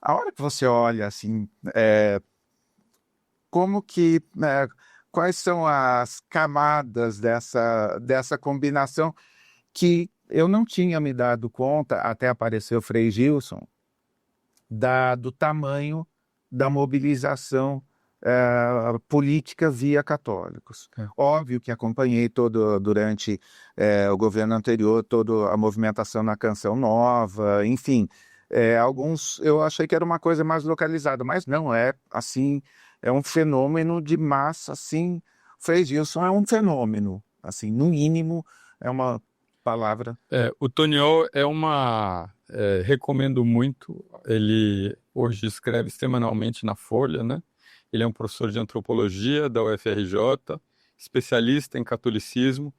A hora que você olha assim, quais são as camadas dessa combinação que eu não tinha me dado conta, até aparecer o Frei Gilson, do tamanho da mobilização política via católicos. Óbvio que acompanhei durante o governo anterior, toda a movimentação na Canção Nova, enfim, alguns eu achei que era uma coisa mais localizada, mas não, assim, é um fenômeno de massa, assim. Frei Gilson é um fenômeno, assim, no mínimo, palavra. O Toniol recomendo muito. Ele hoje escreve semanalmente na Folha, né? Ele é um professor de antropologia da UFRJ, especialista em catolicismo,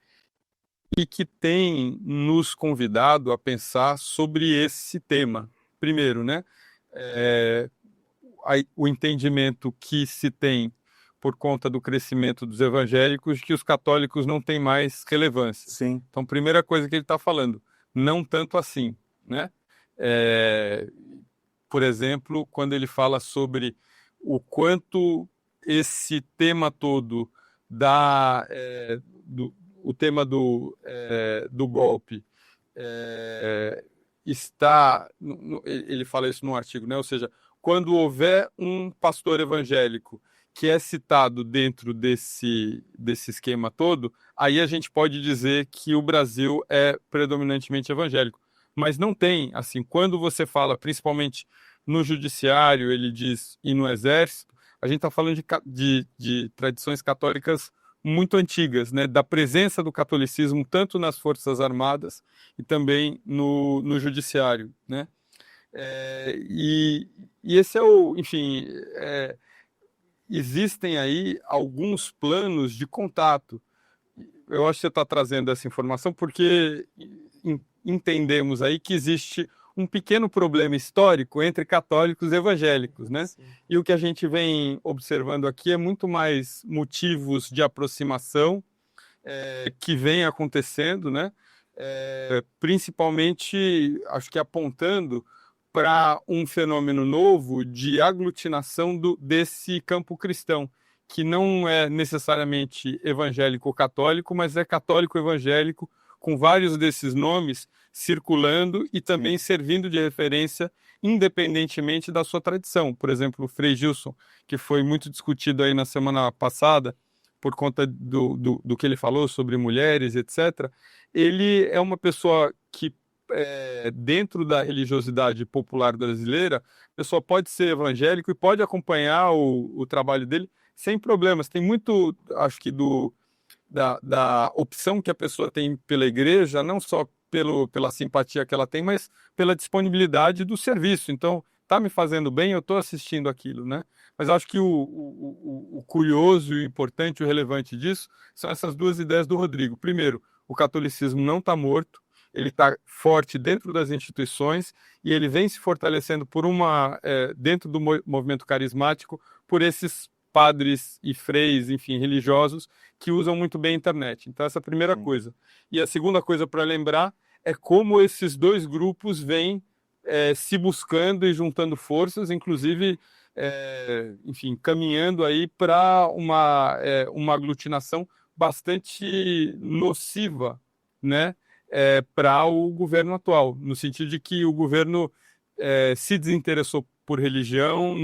e que tem nos convidado a pensar sobre esse tema. Primeiro, né? O entendimento que se tem por conta do crescimento dos evangélicos, que os católicos não têm mais relevância. Sim. Então, primeira coisa que ele está falando, não tanto assim, né? Por exemplo, quando ele fala sobre o quanto esse tema todo o tema do golpe ele fala isso no artigo, né? Ou seja, quando houver um pastor evangélico que é citado dentro desse esquema todo, aí a gente pode dizer que o Brasil é predominantemente evangélico. Mas não tem, assim, quando você fala, principalmente no judiciário, ele diz, e no exército, a gente está falando de tradições católicas muito antigas, né? Da presença do catolicismo tanto nas Forças Armadas e também no judiciário, né? E esse enfim, existem aí alguns planos de contato. Eu acho que você está trazendo essa informação porque entendemos aí que existe um pequeno problema histórico entre católicos e evangélicos, né? Sim. E o que a gente vem observando aqui é muito mais motivos de aproximação que vem acontecendo, né? Principalmente, acho que apontando para um fenômeno novo de aglutinação desse campo cristão, que não é necessariamente evangélico ou católico, mas é católico evangélico, com vários desses nomes circulando e também servindo de referência independentemente da sua tradição. Por exemplo, o Frei Gilson, que foi muito discutido aí na semana passada, por conta do que ele falou sobre mulheres, etc. Ele é uma pessoa que, dentro da religiosidade popular brasileira, a pessoa pode ser evangélico e pode acompanhar o trabalho dele sem problemas. Tem muito, acho que, da opção que a pessoa tem pela igreja, não só pela simpatia que ela tem, mas pela disponibilidade do serviço. Então, está me fazendo bem, eu estou assistindo aquilo, né? Mas acho que o curioso, o importante, o relevante disso são essas duas ideias do Rodrigo. Primeiro, o catolicismo não está morto, ele está forte dentro das instituições e ele vem se fortalecendo dentro do movimento carismático por esses padres e freis, enfim, religiosos que usam muito bem a internet. Então, essa é a primeira coisa. E a segunda coisa para lembrar é como esses dois grupos vêm se buscando e juntando forças, inclusive, enfim, caminhando aí para uma aglutinação bastante nociva, né, para o governo atual, no sentido de que o governo se desinteressou por religião,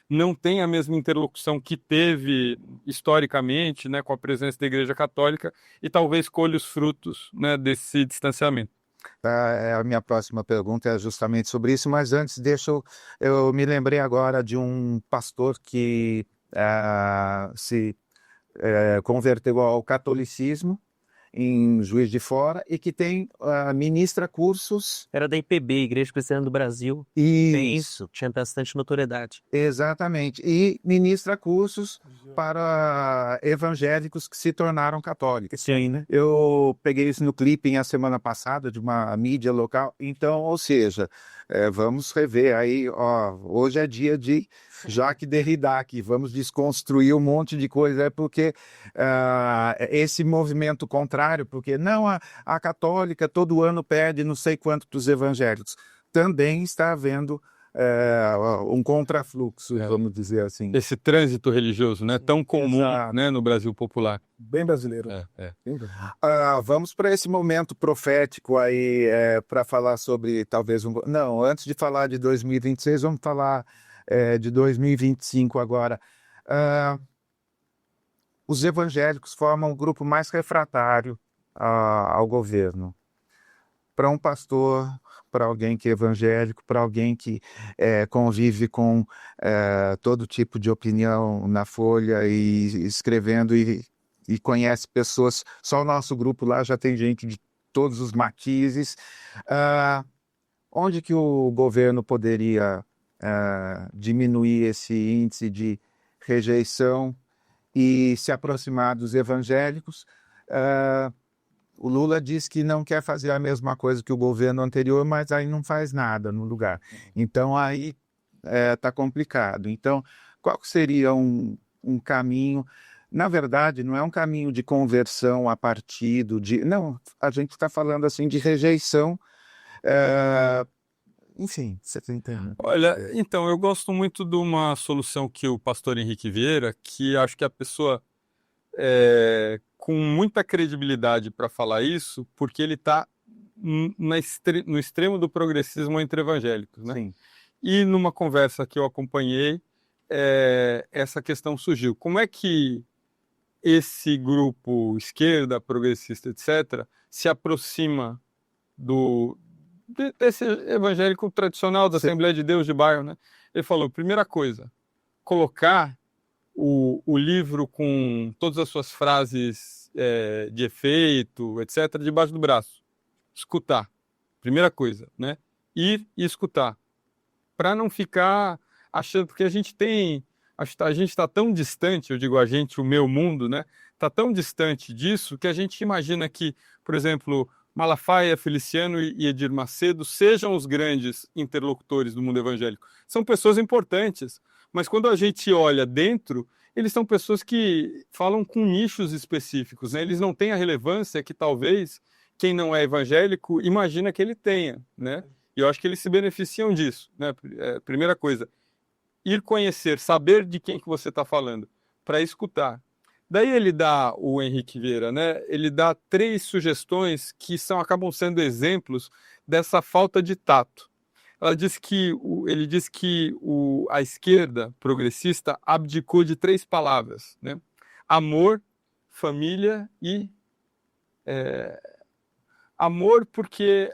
não tem a mesma interlocução que teve historicamente, né, com a presença da Igreja Católica e talvez colhe os frutos, né, desse distanciamento. A minha próxima pergunta é justamente sobre isso, mas antes eu me lembrei agora de um pastor que se converteu ao catolicismo em Juiz de Fora e que ministra cursos. Era da IPB, Igreja Cristiana do Brasil. Isso, tinha bastante notoriedade. Exatamente. E ministra cursos para evangélicos que se tornaram católicos. Sim, né? Eu peguei isso no Clipping a semana passada, de uma mídia local. Então, ou seja, vamos rever aí, hoje é dia de Jacques Derrida aqui, vamos desconstruir um monte de coisa, porque esse movimento contrário, porque não, a católica todo ano perde não sei quanto para os evangélicos, também está havendo um contrafluxo, vamos dizer assim. Esse trânsito religioso, né, tão comum, né, no Brasil popular. Bem brasileiro. Bem brasileiro. Vamos para esse momento profético aí, para falar sobre talvez não, antes de falar de 2026, vamos falar de 2025 agora. Os evangélicos formam o grupo mais refratário ao governo. Para um pastor, para alguém que é evangélico, para alguém que convive com todo tipo de opinião na Folha e escrevendo e e conhece pessoas, só o nosso grupo lá já tem gente de todos os matizes. Onde que o governo poderia diminuir esse índice de rejeição e se aproximar dos evangélicos? O Lula diz que não quer fazer a mesma coisa que o governo anterior, mas aí não faz nada no lugar. Então aí está complicado. Então, qual seria um caminho? Na verdade, não é um caminho de conversão a partido, não, a gente está falando assim de rejeição. Enfim, você está entendendo. Olha, então, eu gosto muito de uma solução que o pastor Henrique Vieira, que acho que a pessoa com muita credibilidade para falar isso, porque ele está no extremo do progressismo entre evangélicos, né? Sim. E numa conversa que eu acompanhei, essa questão surgiu. Como é que esse grupo esquerda, progressista, etc., se aproxima desse evangélico tradicional da Assembleia de Deus de bairro, né? Ele falou, primeira coisa, colocar o livro com todas as suas frases de efeito, etc., debaixo do braço. Escutar. Primeira coisa, né? Ir e escutar. Para não ficar achando, porque a gente está tão distante, eu digo a gente, o meu mundo, né? Está tão distante disso que a gente imagina que, por exemplo, Malafaia, Feliciano e Edir Macedo sejam os grandes interlocutores do mundo evangélico. São pessoas importantes, mas quando a gente olha dentro, eles são pessoas que falam com nichos específicos, né? Eles não têm a relevância que talvez quem não é evangélico imagina que ele tenha, né? E eu acho que eles se beneficiam disso, né? Primeira coisa, ir conhecer, saber de quem que você está falando, para escutar. Daí o Henrique Vieira, né? Ele dá 3 sugestões que acabam sendo exemplos dessa falta de tato. Ele diz que a esquerda progressista abdicou de 3 palavras, né? Amor, família e amor porque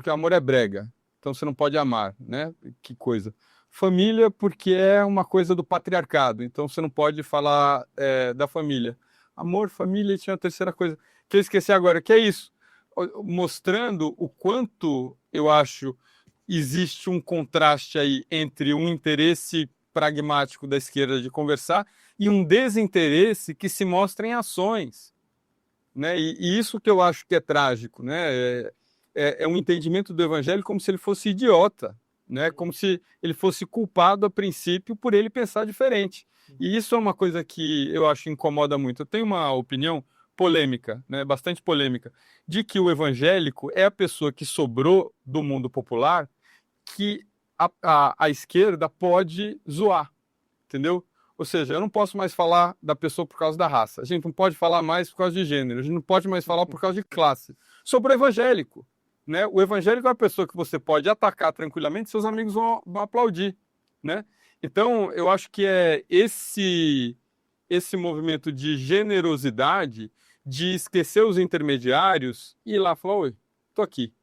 amor é brega, então você não pode amar, né? Que coisa. Família porque é uma coisa do patriarcado, então você não pode falar da família. Amor, família, e tinha a terceira coisa que eu esqueci agora, que é isso, mostrando o quanto eu acho existe um contraste aí entre um interesse pragmático da esquerda de conversar e um desinteresse que se mostra em ações, né? E isso que eu acho que é trágico, né? É um entendimento do evangelho como se ele fosse idiota, né? Como se ele fosse culpado a princípio por ele pensar diferente. E isso é uma coisa que eu acho que incomoda muito. Eu tenho uma opinião polêmica, né? Bastante polêmica, de que o evangélico é a pessoa que sobrou do mundo popular que a esquerda pode zoar, entendeu? Ou seja, eu não posso mais falar da pessoa por causa da raça, a gente não pode falar mais por causa de gênero, a gente não pode mais falar por causa de classe. Sobre o evangélico, né? O evangélico é uma pessoa que você pode atacar tranquilamente, seus amigos vão aplaudir, né? Então, eu acho que é esse movimento de generosidade, de esquecer os intermediários e ir lá falar, oi, tô aqui,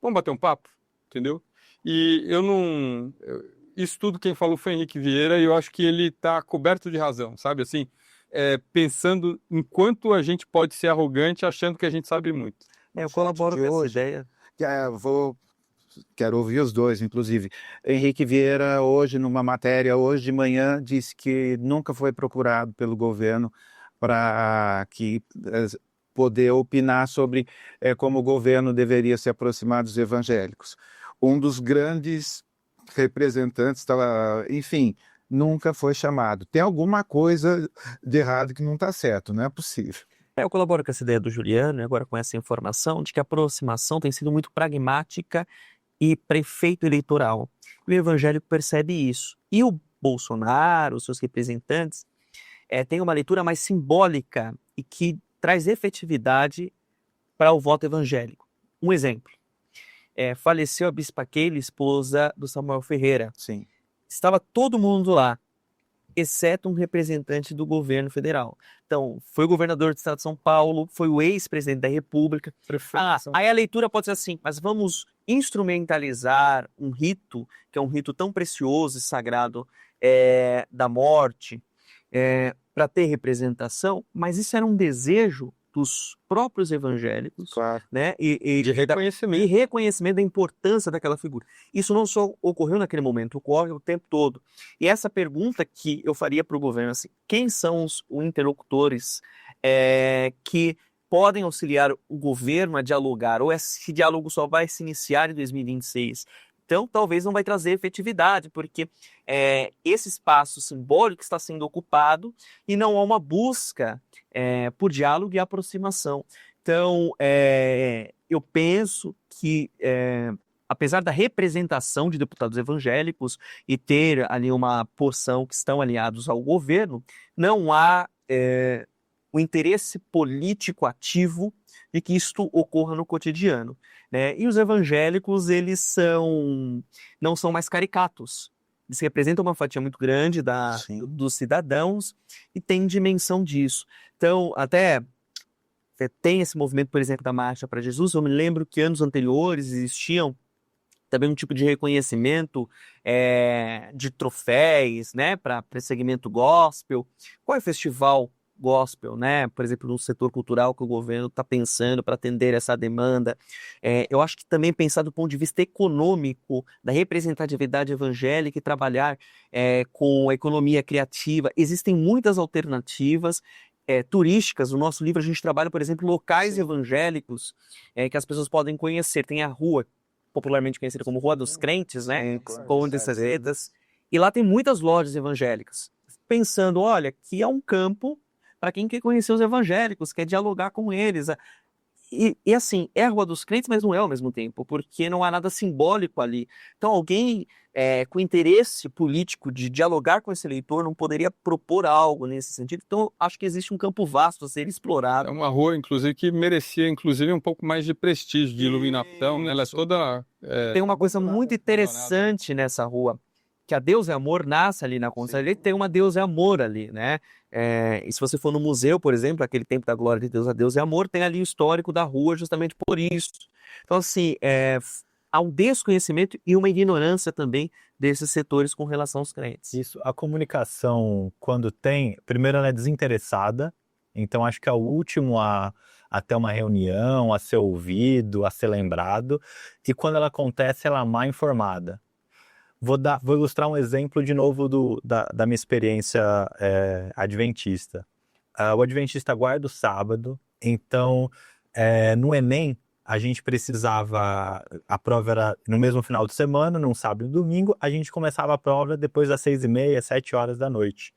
vamos bater um papo, entendeu? E isso tudo quem falou foi Henrique Vieira e eu acho que ele está coberto de razão, sabe? Assim, pensando em quanto a gente pode ser arrogante achando que a gente sabe muito. Eu colaboro com essa ideia. Quero ouvir os dois, inclusive. Henrique Vieira, hoje, numa matéria, hoje de manhã, disse que nunca foi procurado pelo governo para poder opinar sobre como o governo deveria se aproximar dos evangélicos. Um dos grandes representantes, enfim, nunca foi chamado. Tem alguma coisa de errado que não está certo, não é possível. Eu colaboro com essa ideia do Juliano, e agora com essa informação de que a aproximação tem sido muito pragmática e prefeito eleitoral. O evangélico percebe isso. E o Bolsonaro, os seus representantes, têm uma leitura mais simbólica e que traz efetividade para o voto evangélico. Um exemplo. Faleceu a Bispa Keila, esposa do Samuel Ferreira. Sim. Estava todo mundo lá, exceto um representante do governo federal. Então, foi o governador do estado de São Paulo, foi o ex-presidente da República. Aí a leitura pode ser assim, mas vamos instrumentalizar um rito, que é um rito tão precioso e sagrado da morte, para ter representação, mas isso era um desejo dos próprios evangélicos, Claro. né? E De reconhecimento. e reconhecimento da importância daquela figura. Isso não só ocorreu naquele momento, ocorre o tempo todo. E essa pergunta que eu faria para o governo, assim, quem são os interlocutores que podem auxiliar o governo a dialogar, ou esse diálogo só vai se iniciar em 2026? Então, talvez não vai trazer efetividade, porque esse espaço simbólico está sendo ocupado e não há uma busca por diálogo e aproximação. Então, eu penso que, apesar da representação de deputados evangélicos e ter ali uma porção que estão aliados ao governo, não há o interesse político ativo de que isto ocorra no cotidiano, né? E os evangélicos, eles não são mais caricatos. Eles representam uma fatia muito grande dos cidadãos e têm dimensão disso. Então, até tem esse movimento, por exemplo, da Marcha para Jesus. Eu me lembro que anos anteriores existiam também um tipo de reconhecimento de troféus, né, para segmento gospel. Qual é o festival gospel, né, por exemplo, no setor cultural que o governo está pensando para atender essa demanda? Eu acho que também pensar do ponto de vista econômico, da representatividade evangélica e trabalhar com a economia criativa. Existem muitas alternativas turísticas. No nosso livro a gente trabalha, por exemplo, locais evangélicos que as pessoas podem conhecer. Tem a rua, popularmente conhecida como Rua dos Crentes, né? Com dessas redes. E lá tem muitas lojas evangélicas. Pensando, olha, aqui é um campo para quem quer conhecer os evangélicos, quer dialogar com eles. E assim, é a Rua dos Crentes, mas não é ao mesmo tempo, porque não há nada simbólico ali. Então alguém com interesse político de dialogar com esse eleitor não poderia propor algo nesse sentido. Então acho que existe um campo vasto a ser explorado. É uma rua, inclusive, que merecia, inclusive, um pouco mais de prestígio, de iluminação, né? Ela é toda... Tem uma coisa muito interessante nessa rua, que a Deus é Amor nasce ali na Conselheira, tem uma Deus é Amor ali, né? E se você for no museu, por exemplo, aquele Tempo da Glória de Deus, a Deus é Amor, tem ali o histórico da rua justamente por isso. Então, assim, há um desconhecimento e uma ignorância também desses setores com relação aos crentes. Isso, a comunicação, quando tem, primeiro ela é desinteressada, então acho que é o último a ter uma reunião, a ser ouvido, a ser lembrado, e quando ela acontece, ela é mal informada. Vou ilustrar um exemplo de novo da minha experiência adventista. O adventista guarda o sábado, então no Enem a gente precisava, a prova era no mesmo final de semana, num sábado e domingo, a gente começava a prova depois das 6h30, 7 horas da noite.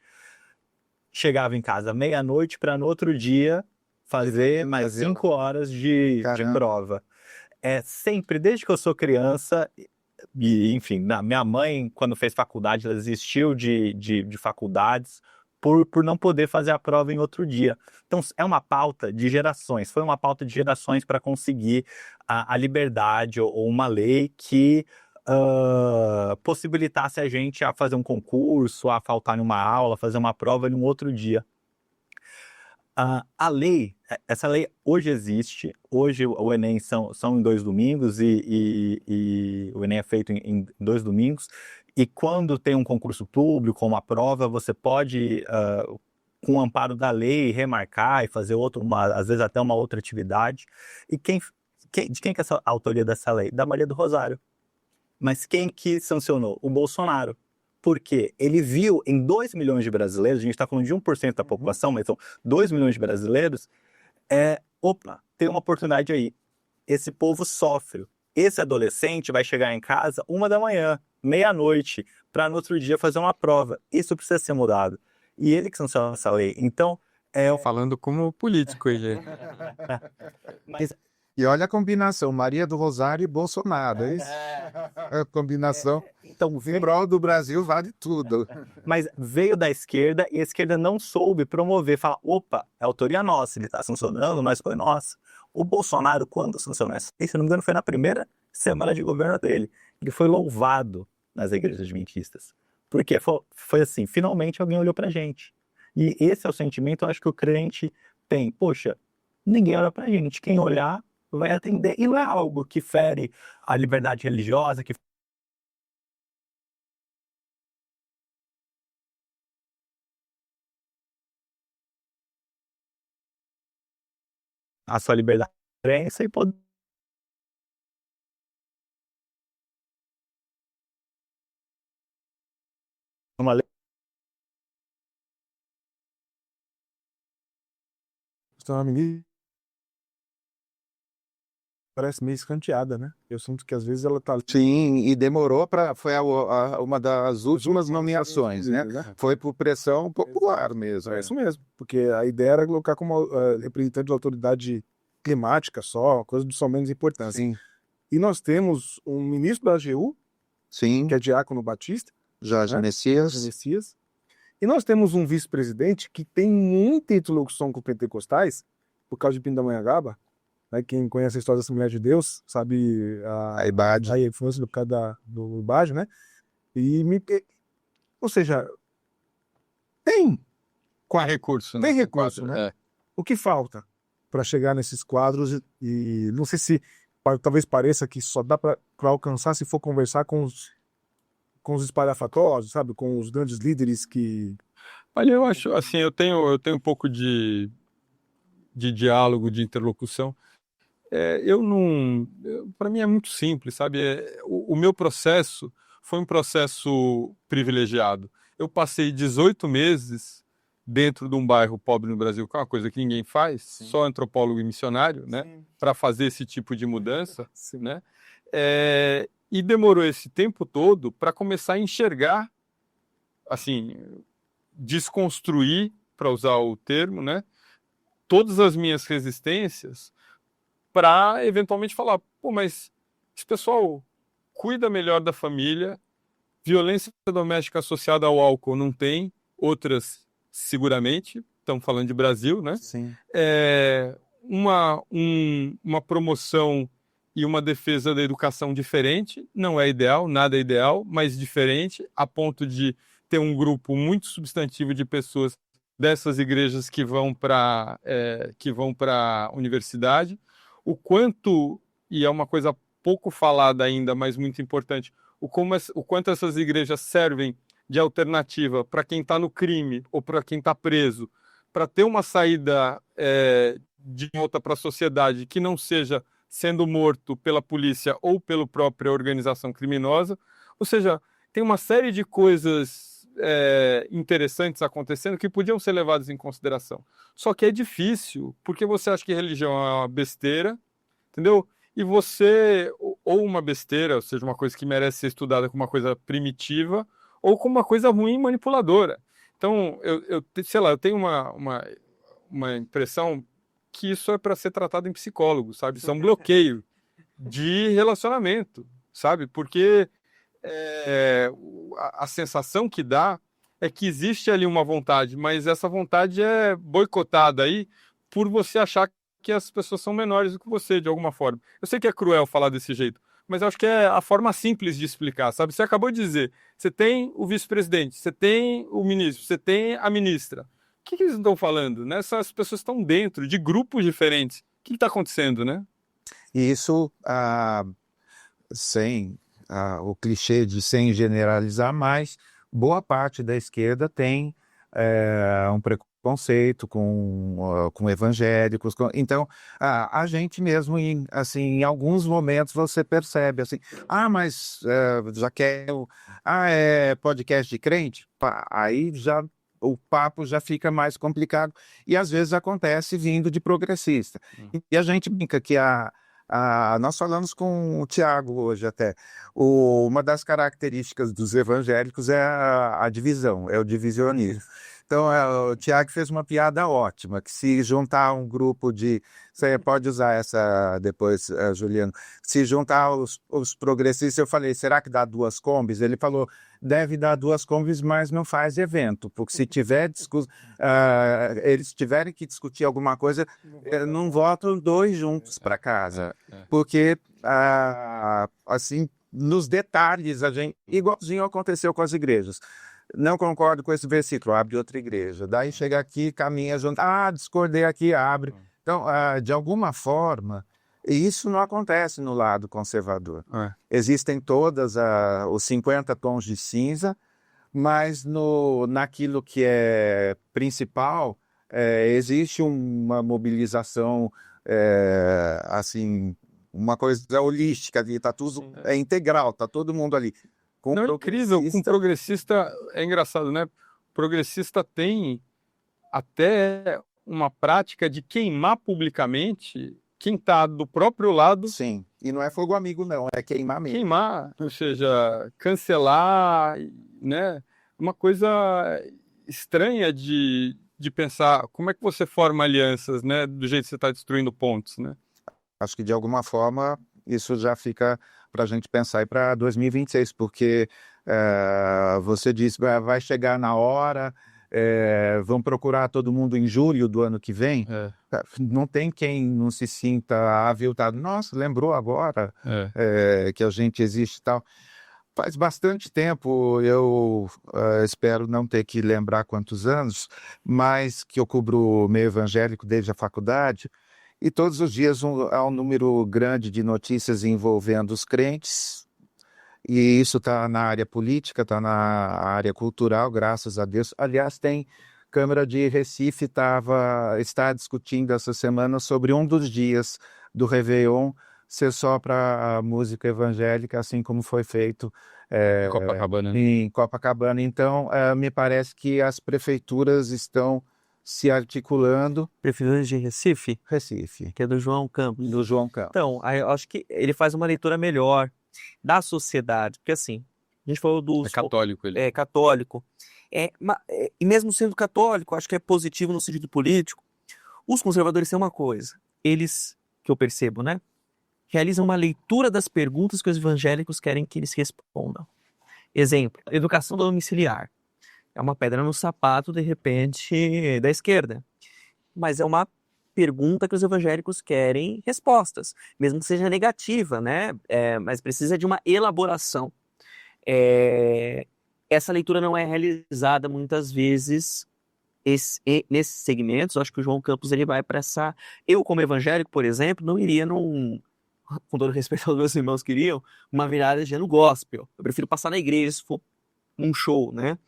Chegava em casa meia-noite para no outro dia fazer mais 5 horas de prova. Sempre, desde que eu sou criança... E, enfim, minha mãe, quando fez faculdade, ela desistiu de faculdades por não poder fazer a prova em outro dia. Então, é uma pauta de gerações, foi uma pauta de gerações para conseguir a liberdade ou uma lei que possibilitasse a gente a fazer um concurso, a faltar em uma aula, fazer uma prova em um outro dia. Essa lei hoje existe, hoje o Enem são em 2 domingos e o Enem é feito em 2 domingos, e quando tem um concurso público, uma prova, você pode, com o amparo da lei, remarcar e fazer às vezes até uma outra atividade. E de quem que é a autoria dessa lei? Da Maria do Rosário. Mas quem que sancionou? O Bolsonaro. Porque ele viu em 2 milhões de brasileiros, a gente está falando de 1% da população, mas são 2 milhões de brasileiros, tem uma oportunidade aí. Esse povo sofre. Esse adolescente vai chegar em casa 1h, meia-noite, para no outro dia fazer uma prova. Isso precisa ser mudado. E ele que sancionou essa lei. Então, Falando como político, gente. Mas E olha a combinação, Maria do Rosário e Bolsonaro, é isso? A combinação então, em prol do Brasil vale tudo. mas veio da esquerda e a esquerda não soube promover, falar, opa, é autoria nossa, ele está sancionando, mas foi nossa. O Bolsonaro, quando sancionou essa lei, se não me engano, foi na primeira semana de governo dele. Ele foi louvado nas igrejas adventistas. Porque foi assim, finalmente alguém olhou pra gente. E esse é o sentimento, eu acho que o crente tem. Poxa, ninguém olha pra gente. Quem olhar vai atender. E não é algo que fere a liberdade religiosa, que a sua liberdade de crença e poder uma lei. Então, a menina parece meio escanteada, né? Eu sinto que às vezes ela tá ali. Sim, e demorou para. Foi uma das últimas nomeações, né? Foi por pressão popular mesmo. É isso mesmo, porque a ideia era colocar como representante da autoridade climática só, coisa de só menos importância. Sim, E nós temos um ministro da AGU, sim. que é Diácono Batista, Jorge né? Messias. Messias. E nós temos um vice-presidente que tem muita interlocução com pentecostais, por causa de Pindamonhangaba, né? Quem conhece a história da Assembleia de Deus sabe A IBAD. a influência do cara do IBAD, né? Ou seja, tem recurso, né? Tem recurso, né? É. O que falta para chegar nesses quadros e não sei se talvez pareça que só dá para alcançar se for conversar com os espalhafatosos, sabe? Com os grandes líderes que... Olha, eu acho, assim, eu tenho um pouco de diálogo, de interlocução. Eu não... Para mim é muito simples, sabe? O meu processo foi um processo privilegiado. Eu passei 18 meses dentro de um bairro pobre no Brasil, que é uma coisa que ninguém faz, só antropólogo e missionário, né? Para fazer esse tipo de mudança, né? E demorou esse tempo todo para começar a enxergar, assim, desconstruir, para usar o termo, né? Todas as minhas resistências para eventualmente falar, pô, mas esse pessoal cuida melhor da família, violência doméstica associada ao álcool não tem, outras seguramente, estamos falando de Brasil, né? Sim. Uma promoção e uma defesa da educação diferente, não é ideal, nada é ideal, mas diferente, a ponto de ter um grupo muito substantivo de pessoas dessas igrejas que vão para a universidade. O quanto, e é uma coisa pouco falada ainda, mas muito importante, o quanto essas igrejas servem de alternativa para quem está no crime ou para quem está preso, para ter uma saída de volta para a sociedade que não seja sendo morto pela polícia ou pela própria organização criminosa. Ou seja, tem uma série de coisas interessantes acontecendo que podiam ser levadas em consideração. Só que é difícil, porque você acha que religião é uma besteira, entendeu? E você, ou uma besteira, ou seja, uma coisa que merece ser estudada como uma coisa primitiva, ou como uma coisa ruim e manipuladora. Então, sei lá, eu tenho uma impressão que isso é para ser tratado em psicólogo, sabe? Isso é um bloqueio de relacionamento, sabe? Porque a sensação que dá é que existe ali uma vontade, mas essa vontade é boicotada aí por você achar que as pessoas são menores do que você, de alguma forma. Eu sei que é cruel falar desse jeito, mas eu acho que é a forma simples de explicar, sabe? Você acabou de dizer, você tem o vice-presidente, você tem o ministro, você tem a ministra. O que eles estão falando, né? Essas pessoas estão dentro de grupos diferentes. O que está acontecendo, né? E isso, sem o clichê de sem generalizar, mas boa parte da esquerda tem um preconceito com evangélicos. Então, a gente mesmo, em alguns momentos, você percebe assim, mas já quer... é podcast de crente? Pá, aí já... o papo já fica mais complicado e às vezes acontece vindo de progressista. E a gente brinca que nós falamos com o Tiago hoje até, uma das características dos evangélicos é a divisão, é o divisionismo. Então, o Tiago fez uma piada ótima, que se juntar um grupo de... Você pode usar essa depois, Juliano. Se juntar os progressistas, eu falei, será que dá 2 combis? Ele falou, deve dar 2 combis, mas não faz evento, porque se tiver eles tiverem que discutir alguma coisa, não votam 2 juntos para casa. Porque, assim, nos detalhes, igualzinho aconteceu com as igrejas. Não concordo com esse versículo, abre outra igreja. Daí chega aqui, caminha junto. Discordei aqui, abre. Então, de alguma forma, isso não acontece no lado conservador. Existem todas os 50 tons de cinza, mas naquilo que é principal, existe uma mobilização assim, uma coisa holística ali, tá tudo, é integral, tá todo mundo ali. Com Não, é incrível, com progressista, é engraçado, né? Progressista tem até uma prática de queimar publicamente quem está do próprio lado, Sim, e não é fogo amigo não, é queimar mesmo. queimar, ou seja, cancelar, né? Uma coisa estranha de pensar como é que você forma alianças, né? Do jeito que você está destruindo pontos, né? Acho que de alguma forma isso já fica para a gente pensar aí para 2026, porque você disse, vai chegar na hora, vão procurar todo mundo em julho do ano que vem. Não tem quem não se sinta aviltado. Nossa, lembrou agora que a gente existe e tal. Faz bastante tempo, eu espero não ter que lembrar quantos anos, mas que eu cubro o meio evangélico desde a faculdade. E todos os dias há um número grande de notícias envolvendo os crentes, e isso está na área política, está na área cultural, graças a Deus. Aliás, tem Câmara de Recife está discutindo essa semana sobre um dos dias do Réveillon ser só para música evangélica, assim como foi feito Copacabana, né? em Copacabana. Então, me parece que as prefeituras estão se articulando. Prefeitura de Recife, Recife, que é do João Campos. do João Campos. Então, aí eu acho que ele faz uma leitura melhor da sociedade, porque assim, a gente falou do É católico ele. católico, e mesmo sendo católico, acho que é positivo no sentido político. Os conservadores têm uma coisa, eles, que eu percebo, né, realizam uma leitura das perguntas que os evangélicos querem que eles respondam. Exemplo, educação domiciliar. É uma pedra no sapato, de repente, da esquerda. Mas é uma pergunta que os evangélicos querem respostas, mesmo que seja negativa, né? Mas precisa de uma elaboração. Essa leitura não é realizada muitas vezes nesses segmentos. Eu acho que o João Campos ele vai para essa... Eu, como evangélico, por exemplo, não iria com todo respeito aos meus irmãos que iriam, uma virada de ano gospel. Eu prefiro passar na igreja se for um show, né?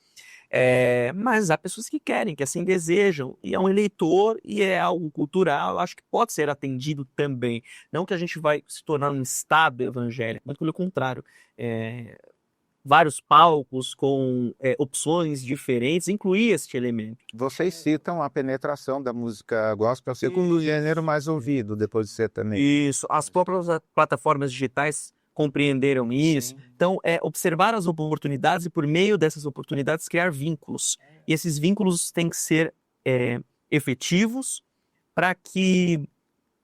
Mas há pessoas que querem, que assim desejam, e é um eleitor e é algo cultural, eu acho que pode ser atendido também. Não que a gente vai se tornar um estado evangélico, mas pelo contrário, vários palcos com opções diferentes, incluir este elemento. Vocês citam a penetração da música gospel, segundo o gênero mais ouvido, depois de ser também. Isso, as próprias plataformas digitais compreenderam isso. Então, observar as oportunidades e, por meio dessas oportunidades, criar vínculos. E esses vínculos têm que ser efetivos para que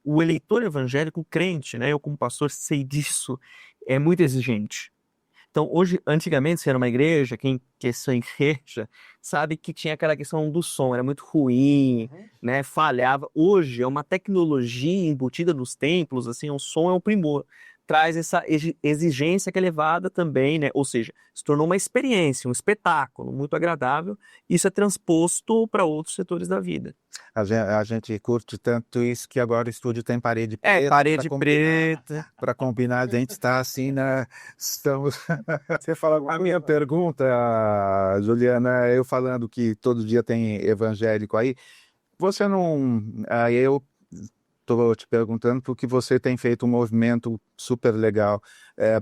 o eleitor evangélico, crente, né, eu como pastor sei disso, é muito exigente. Então, antigamente, se era uma igreja, quem é sua igreja, sabe que tinha aquela questão do som, era muito ruim, né, falhava. Hoje é uma tecnologia embutida nos templos, assim, o som é um primor. Traz essa exigência que é levada também, né? Ou seja, se tornou uma experiência, um espetáculo muito agradável. Isso é transposto para outros setores da vida. A gente curte tanto isso que agora o estúdio tem parede preta. Parede preta. Para combinar, a gente está assim, né? Estamos... Você fala alguma coisa? A minha pergunta, Juliana, eu falando que todo dia tem evangélico aí, você não... eu estou te perguntando porque você tem feito um movimento super legal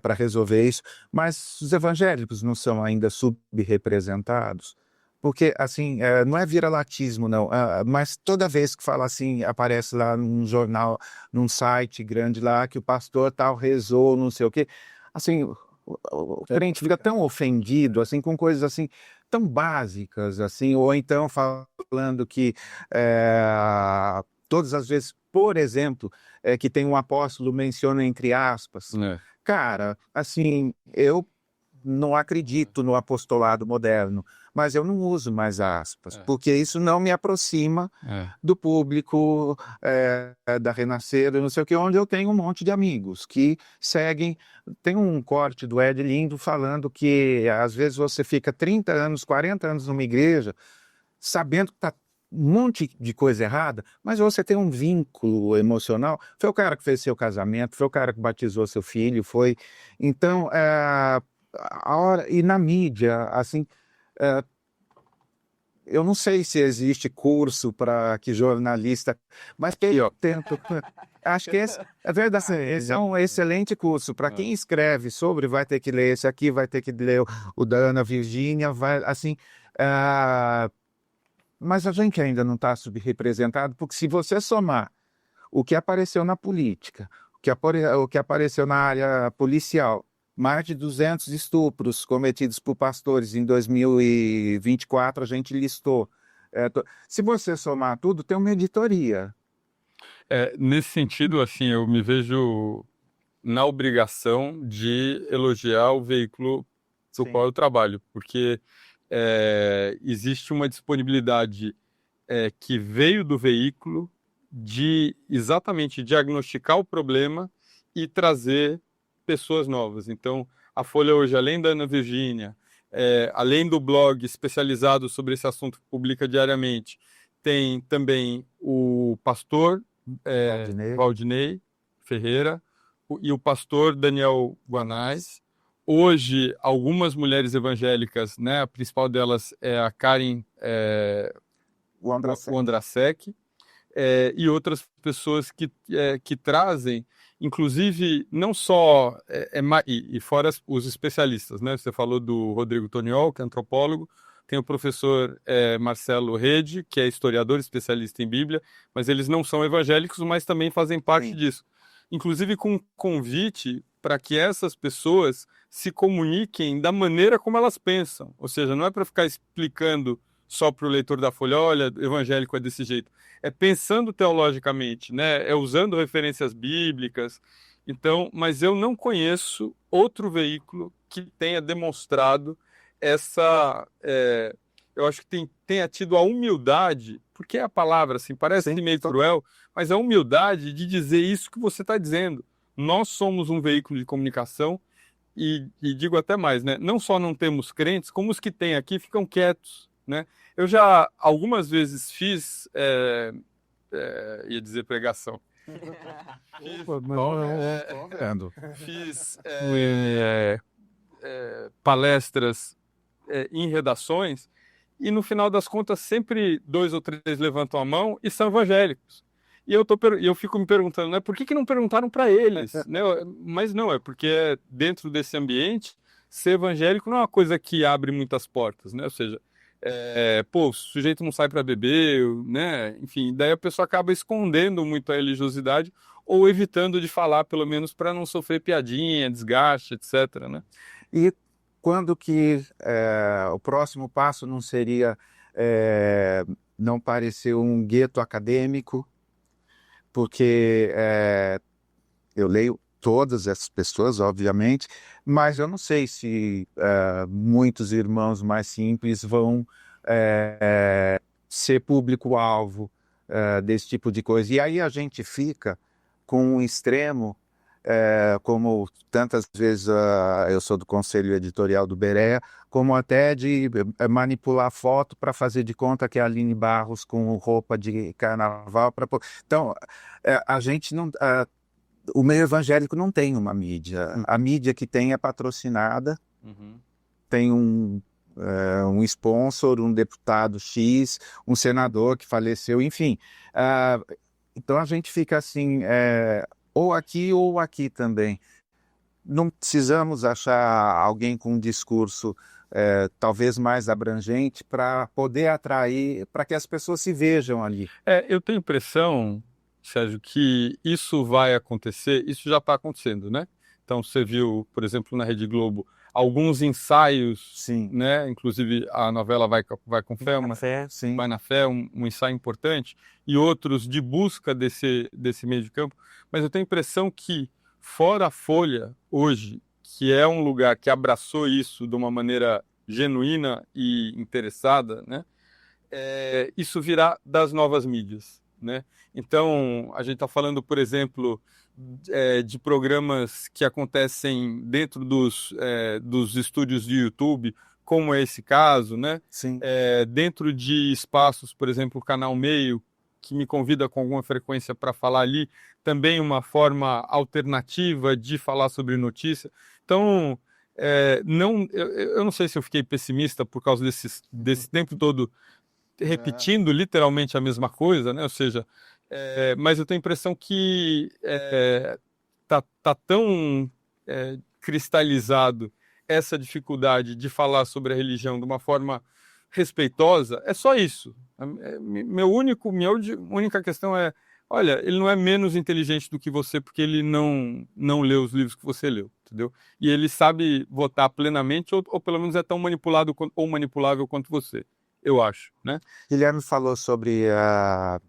para resolver isso, mas os evangélicos não são ainda subrepresentados? Porque, assim, não é viralatismo, não, mas toda vez que fala assim, aparece lá num jornal, num site grande lá, que o pastor tal rezou, não sei o quê, assim, o crente fica tão ofendido, assim, com coisas assim, tão básicas, assim, ou então falando que todas as vezes, por exemplo, que tem um apóstolo, menciona entre aspas. Cara, assim, eu não acredito no apostolado moderno, mas eu não uso mais aspas, porque isso não me aproxima do público da Renascer, não sei o que, onde eu tenho um monte de amigos que seguem. Tem um corte do Ed Lindo falando que às vezes você fica 30 anos, 40 anos numa igreja, sabendo que está um monte de coisa errada, mas você tem um vínculo emocional. Foi o cara que fez seu casamento, foi o cara que batizou seu filho, foi... Então, a hora... E na mídia, assim... eu não sei se existe curso para que jornalista, mas que eu tento. Acho que esse, é verdade, esse é um excelente curso. Para quem escreve sobre, vai ter que ler esse aqui, vai ter que ler o da Ana Virgínia, vai assim. Mas a gente ainda não está subrepresentado, porque se você somar o que apareceu na política, o que apareceu na área policial, mais de 200 estupros cometidos por pastores em 2024, a gente listou. Se você somar tudo, tem uma editoria. Nesse sentido, assim, eu me vejo na obrigação de elogiar o veículo do qual eu trabalho, porque existe uma disponibilidade que veio do veículo de exatamente diagnosticar o problema e trazer pessoas novas. Então, a Folha hoje, além da Ana Virgínia, além do blog especializado sobre esse assunto que publica diariamente, tem também o pastor Valdinei Ferreira e o pastor Daniel Guanais. Hoje, algumas mulheres evangélicas, né, a principal delas é a Karen Wondrasek, e outras pessoas que trazem, inclusive, não só, e fora os especialistas, né? Você falou do Rodrigo Toniol, que é antropólogo, tem o professor Marcelo Rede, que é historiador especialista em Bíblia, mas eles não são evangélicos, mas também fazem parte disso. Inclusive com um convite para que essas pessoas se comuniquem da maneira como elas pensam. Ou seja, não é para ficar explicando só para o leitor da Folha, olha, evangélico é desse jeito. É pensando teologicamente, né? É usando referências bíblicas. Então, mas eu não conheço outro veículo que tenha demonstrado essa... eu acho que tenha tido a humildade, porque é a palavra, assim, parece meio cruel, mas a humildade de dizer isso que você está dizendo. Nós somos um veículo de comunicação e digo até mais, né? Não só não temos crentes, como os que têm aqui ficam quietos, né? Eu já algumas vezes fiz, ia dizer pregação, fiz palestras em redações e no final das contas sempre 2 ou 3 levantam a mão e são evangélicos. E eu fico me perguntando, né, por que não perguntaram para eles? Né? Mas não, é porque dentro desse ambiente, ser evangélico não é uma coisa que abre muitas portas, né? Ou seja, o sujeito não sai para beber, né? Enfim, daí a pessoa acaba escondendo muito a religiosidade ou evitando de falar, pelo menos para não sofrer piadinha, desgaste, etc., né? E quando que o próximo passo não seria não parecer um gueto acadêmico? Porque eu leio todas essas pessoas, obviamente, mas eu não sei se muitos irmãos mais simples vão ser público-alvo desse tipo de coisa. E aí a gente fica com um extremo, como tantas vezes eu sou do conselho editorial do Berea, como até de manipular foto para fazer de conta que é a Aline Barros com roupa de carnaval. Então, a gente não... o meio evangélico não tem uma mídia. A mídia que tem é patrocinada, tem um sponsor, um deputado X, um senador que faleceu, enfim. Então a gente fica assim, ou aqui também. Não precisamos achar alguém com um discurso talvez mais abrangente para poder atrair, para que as pessoas se vejam ali. Eu tenho a impressão, Sérgio, que isso vai acontecer, isso já está acontecendo, né? Então você viu, por exemplo, na Rede Globo, alguns ensaios, Sim. Né? Inclusive a novela Vai com Fé, Vai na Fé, um ensaio importante, e outros de busca desse meio de campo. Mas eu tenho a impressão que, fora a Folha, hoje, que é um lugar que abraçou isso de uma maneira genuína e interessada, né? Isso virá das novas mídias, né? Então, a gente está falando, por exemplo, de programas que acontecem dentro dos estúdios de YouTube, como é esse caso, né? Sim. Dentro de espaços, por exemplo, o Canal Meio, que me convida com alguma frequência para falar ali, também uma forma alternativa de falar sobre notícia. Então, eu não sei se eu fiquei pessimista por causa desse tempo todo repetindo literalmente a mesma coisa, né? Ou seja, mas eu tenho a impressão que tá tão cristalizado essa dificuldade de falar sobre a religião de uma forma respeitosa. É só isso. Minha única questão é, olha, ele não é menos inteligente do que você porque ele não leu os livros que você leu, entendeu? E ele sabe votar plenamente ou pelo menos é tão manipulado ou manipulável quanto você, eu acho, né? Guilherme falou sobre a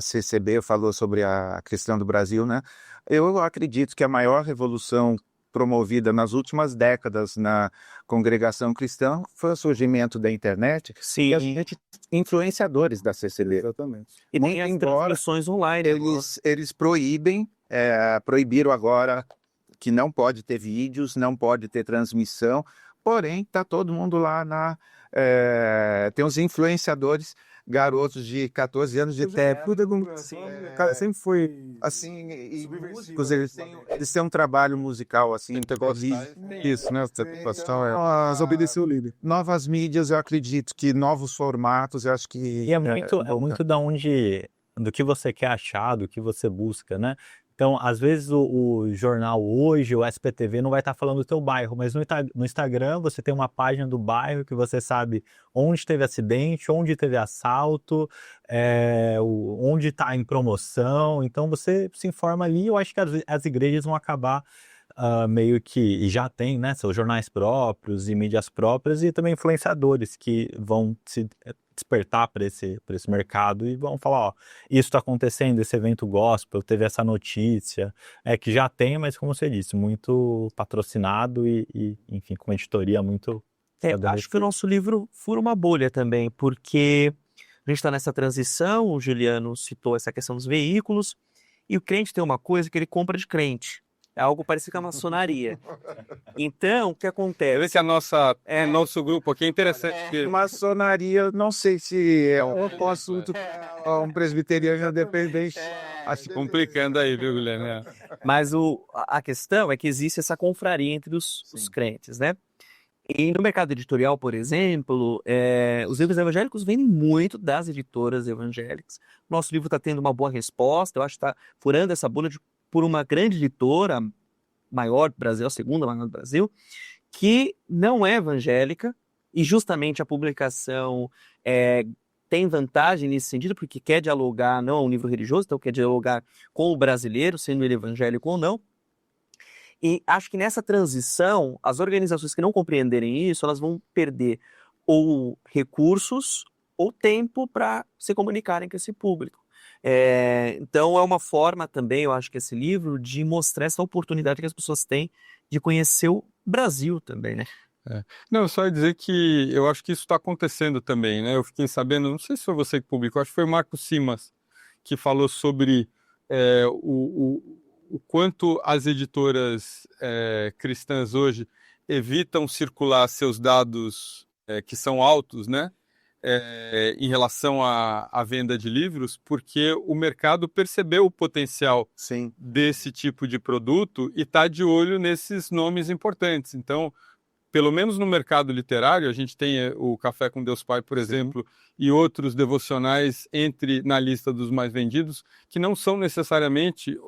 CCB, falou sobre a questão do Brasil, né? Eu acredito que a maior revolução promovida nas últimas décadas na congregação cristã foi o surgimento da internet Sim. e a gente influenciadores da CCB. Exatamente. E Muito tem as embora transmissões online. eles proibiram agora que não pode ter vídeos, não pode ter transmissão, porém tá todo mundo lá tem os influenciadores, garotos de 14 anos de idade. Cara, sempre foi Assim, e subversivo, músicos, eles têm um trabalho musical, assim, isso, né? Mas obedecer o líder. novas mídias, eu acredito que novos formatos, eu acho que... E é muito do que você quer achar, do que você busca, né? Então, às vezes o jornal Hoje, o SPTV não vai estar falando do teu bairro, mas no Instagram você tem uma página do bairro que você sabe onde teve acidente, onde teve assalto, onde está em promoção. Então, você se informa ali e eu acho que as igrejas vão acabar meio que, e já tem, né, seus jornais próprios e mídias próprias e também influenciadores que vão se despertar para esse mercado e vão falar, ó, isso está acontecendo, esse evento gospel, teve essa notícia, que já tem, mas como você disse, muito patrocinado e enfim, com uma editoria muito... Acho que o nosso livro fura uma bolha também, porque a gente está nessa transição, o Juliano citou essa questão dos veículos, e o crente tem uma coisa que ele compra de crente. É algo parecido com a maçonaria. Então, o que acontece? Esse é nosso grupo aqui, é interessante. Maçonaria, não sei se é um assunto um presbiteriano independente. Acho complicando aí, viu, Guilherme? Mas a questão é que existe essa confraria entre os crentes, né? E no mercado editorial, por exemplo, os livros evangélicos vêm muito das editoras evangélicas. Nosso livro está tendo uma boa resposta, eu acho que está furando essa bolha por uma grande editora, maior do Brasil, a segunda maior do Brasil, que não é evangélica, e justamente a publicação tem vantagem nesse sentido, porque quer dialogar, não é um livro religioso, então quer dialogar com o brasileiro, sendo ele evangélico ou não. E acho que nessa transição, as organizações que não compreenderem isso, elas vão perder ou recursos ou tempo para se comunicarem com esse público. Então é uma forma também, eu acho que esse livro, de mostrar essa oportunidade que as pessoas têm de conhecer o Brasil também, né? Não, só ia dizer que eu acho que isso está acontecendo também, né? Eu fiquei sabendo, não sei se foi você que publicou, acho que foi o Marco Simas que falou sobre o quanto as editoras cristãs hoje evitam circular seus dados que são altos, né? Em relação à venda de livros, porque o mercado percebeu o potencial desse tipo de produto e está de olho nesses nomes importantes. Então, pelo menos no mercado literário, a gente tem o Café com Deus Pai, por exemplo, e outros devocionais na lista dos mais vendidos, que não são necessariamente,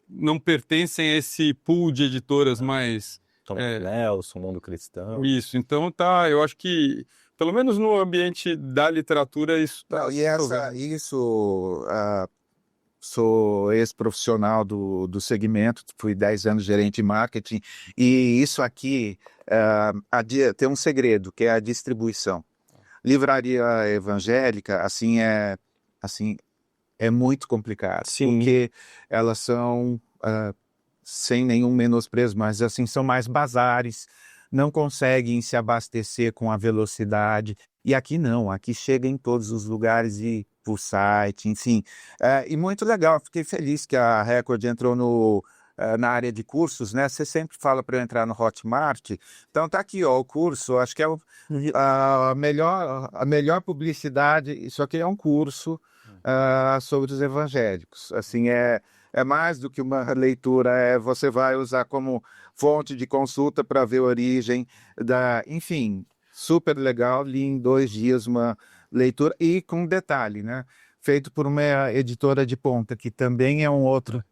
não pertencem a esse pool de editoras mais... Tom Nelson, Mundo Cristão. Isso, então eu acho que pelo menos no ambiente da literatura, isso está... Sou ex-profissional do segmento, fui 10 anos gerente de marketing, e isso aqui tem um segredo, que é a distribuição. Livraria evangélica, é muito complicado, porque elas são, sem nenhum menosprezo, mas assim, são mais bazares, não conseguem se abastecer com a velocidade, e aqui não, aqui chega em todos os lugares e por site, enfim. E muito legal, fiquei feliz que a Record entrou na área de cursos, né? Você sempre fala para eu entrar no Hotmart, então tá aqui, ó, o curso, acho que é a melhor publicidade, isso aqui é um curso sobre os evangélicos, assim, é mais do que uma leitura, você vai usar como fonte de consulta para ver a origem enfim, super legal, li em 2 dias leitura, e com detalhe, né? Feito por uma editora de ponta, que também é um outro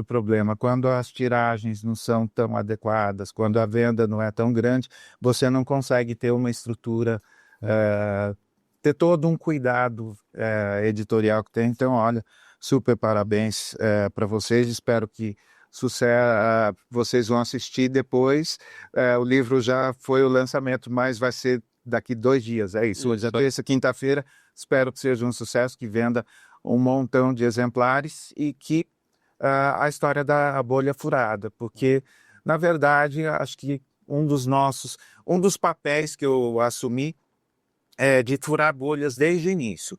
problema. Quando as tiragens não são tão adequadas, quando a venda não é tão grande, você não consegue ter uma estrutura, ter todo um cuidado editorial que tem. Então, olha, super parabéns para vocês. Espero que vocês vão assistir depois. O livro já foi o lançamento, mas vai ser daqui 2 dias. É isso. Hoje é terça, quinta-feira. Espero que seja um sucesso, que venda um montão de exemplares e que a história da bolha furada, porque, na verdade, acho que um dos papéis que eu assumi é de furar bolhas desde o início.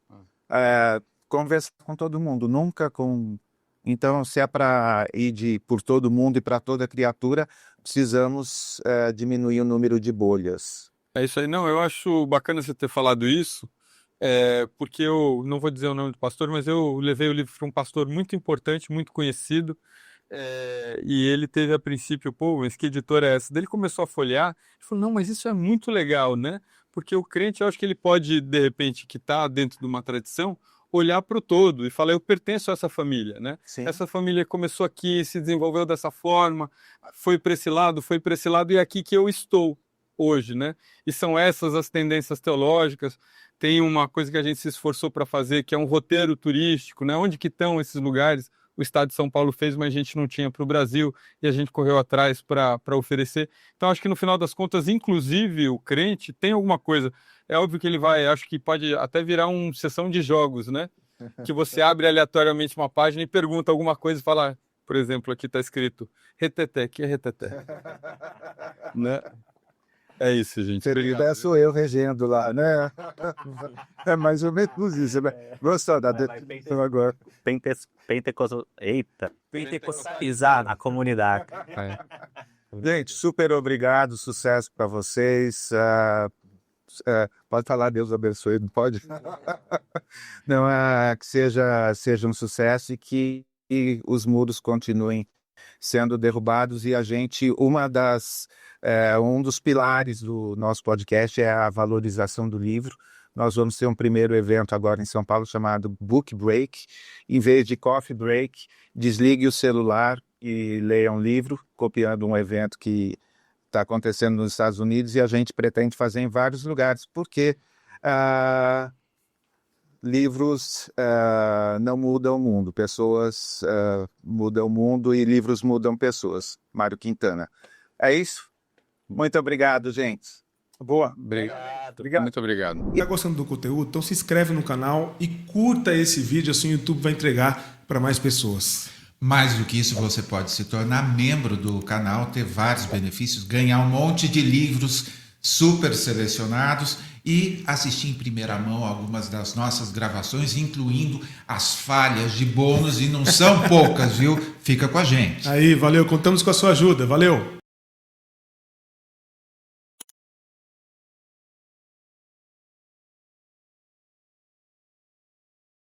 Conversar com todo mundo, nunca com... Então, se é para ir por todo mundo e para toda criatura, precisamos diminuir o número de bolhas. É isso aí. Não, eu acho bacana você ter falado isso, porque eu não vou dizer o nome do pastor, mas eu levei o livro para um pastor muito importante, muito conhecido, e ele teve a princípio, pô, mas que editora é essa? Daí ele começou a folhear, e falou, não, mas isso é muito legal, né? Porque o crente, eu acho que ele pode, de repente, que está dentro de uma tradição, olhar para o todo e falar, eu pertenço a essa família, né? Sim. Essa família começou aqui, se desenvolveu dessa forma, foi para esse lado, e é aqui que eu estou hoje, né? E são essas as tendências teológicas. Tem uma coisa que a gente se esforçou para fazer, que é um roteiro turístico, né? Onde que estão esses lugares? O Estado de São Paulo fez, mas a gente não tinha para o Brasil, e a gente correu atrás para oferecer. Então, acho que no final das contas, inclusive o crente tem alguma coisa. É óbvio que ele acho que pode até virar uma sessão de jogos, né? Que você abre aleatoriamente uma página e pergunta alguma coisa e fala, por exemplo, aqui está escrito reteté, que é reteté? Né? É isso, gente. Obrigado. Sou eu regendo lá, né? É mais ou menos isso. Gostou da definição agora? Pentecostalizado. A comunidade. Gente, super obrigado, sucesso para vocês. Pode falar, Deus abençoe, não pode? Não, que seja um sucesso e que os muros continuem sendo derrubados, e a gente, um dos pilares do nosso podcast é a valorização do livro. Nós vamos ter um primeiro evento agora em São Paulo chamado Book Break. Em vez de Coffee Break, desligue o celular e leia um livro, copiando um evento que está acontecendo nos Estados Unidos, e a gente pretende fazer em vários lugares, porque livros não mudam o mundo, pessoas mudam o mundo e livros mudam pessoas. Mário Quintana. É isso? Muito obrigado, gente. Boa. Obrigado. Muito obrigado. Tá gostando do conteúdo? Então se inscreve no canal e curta esse vídeo, assim o YouTube vai entregar para mais pessoas. Mais do que isso, você pode se tornar membro do canal, ter vários benefícios, ganhar um monte de livros super selecionados e assistir em primeira mão algumas das nossas gravações, incluindo as falhas de bônus, e não são poucas, viu? Fica com a gente. Aí, valeu, contamos com a sua ajuda, valeu!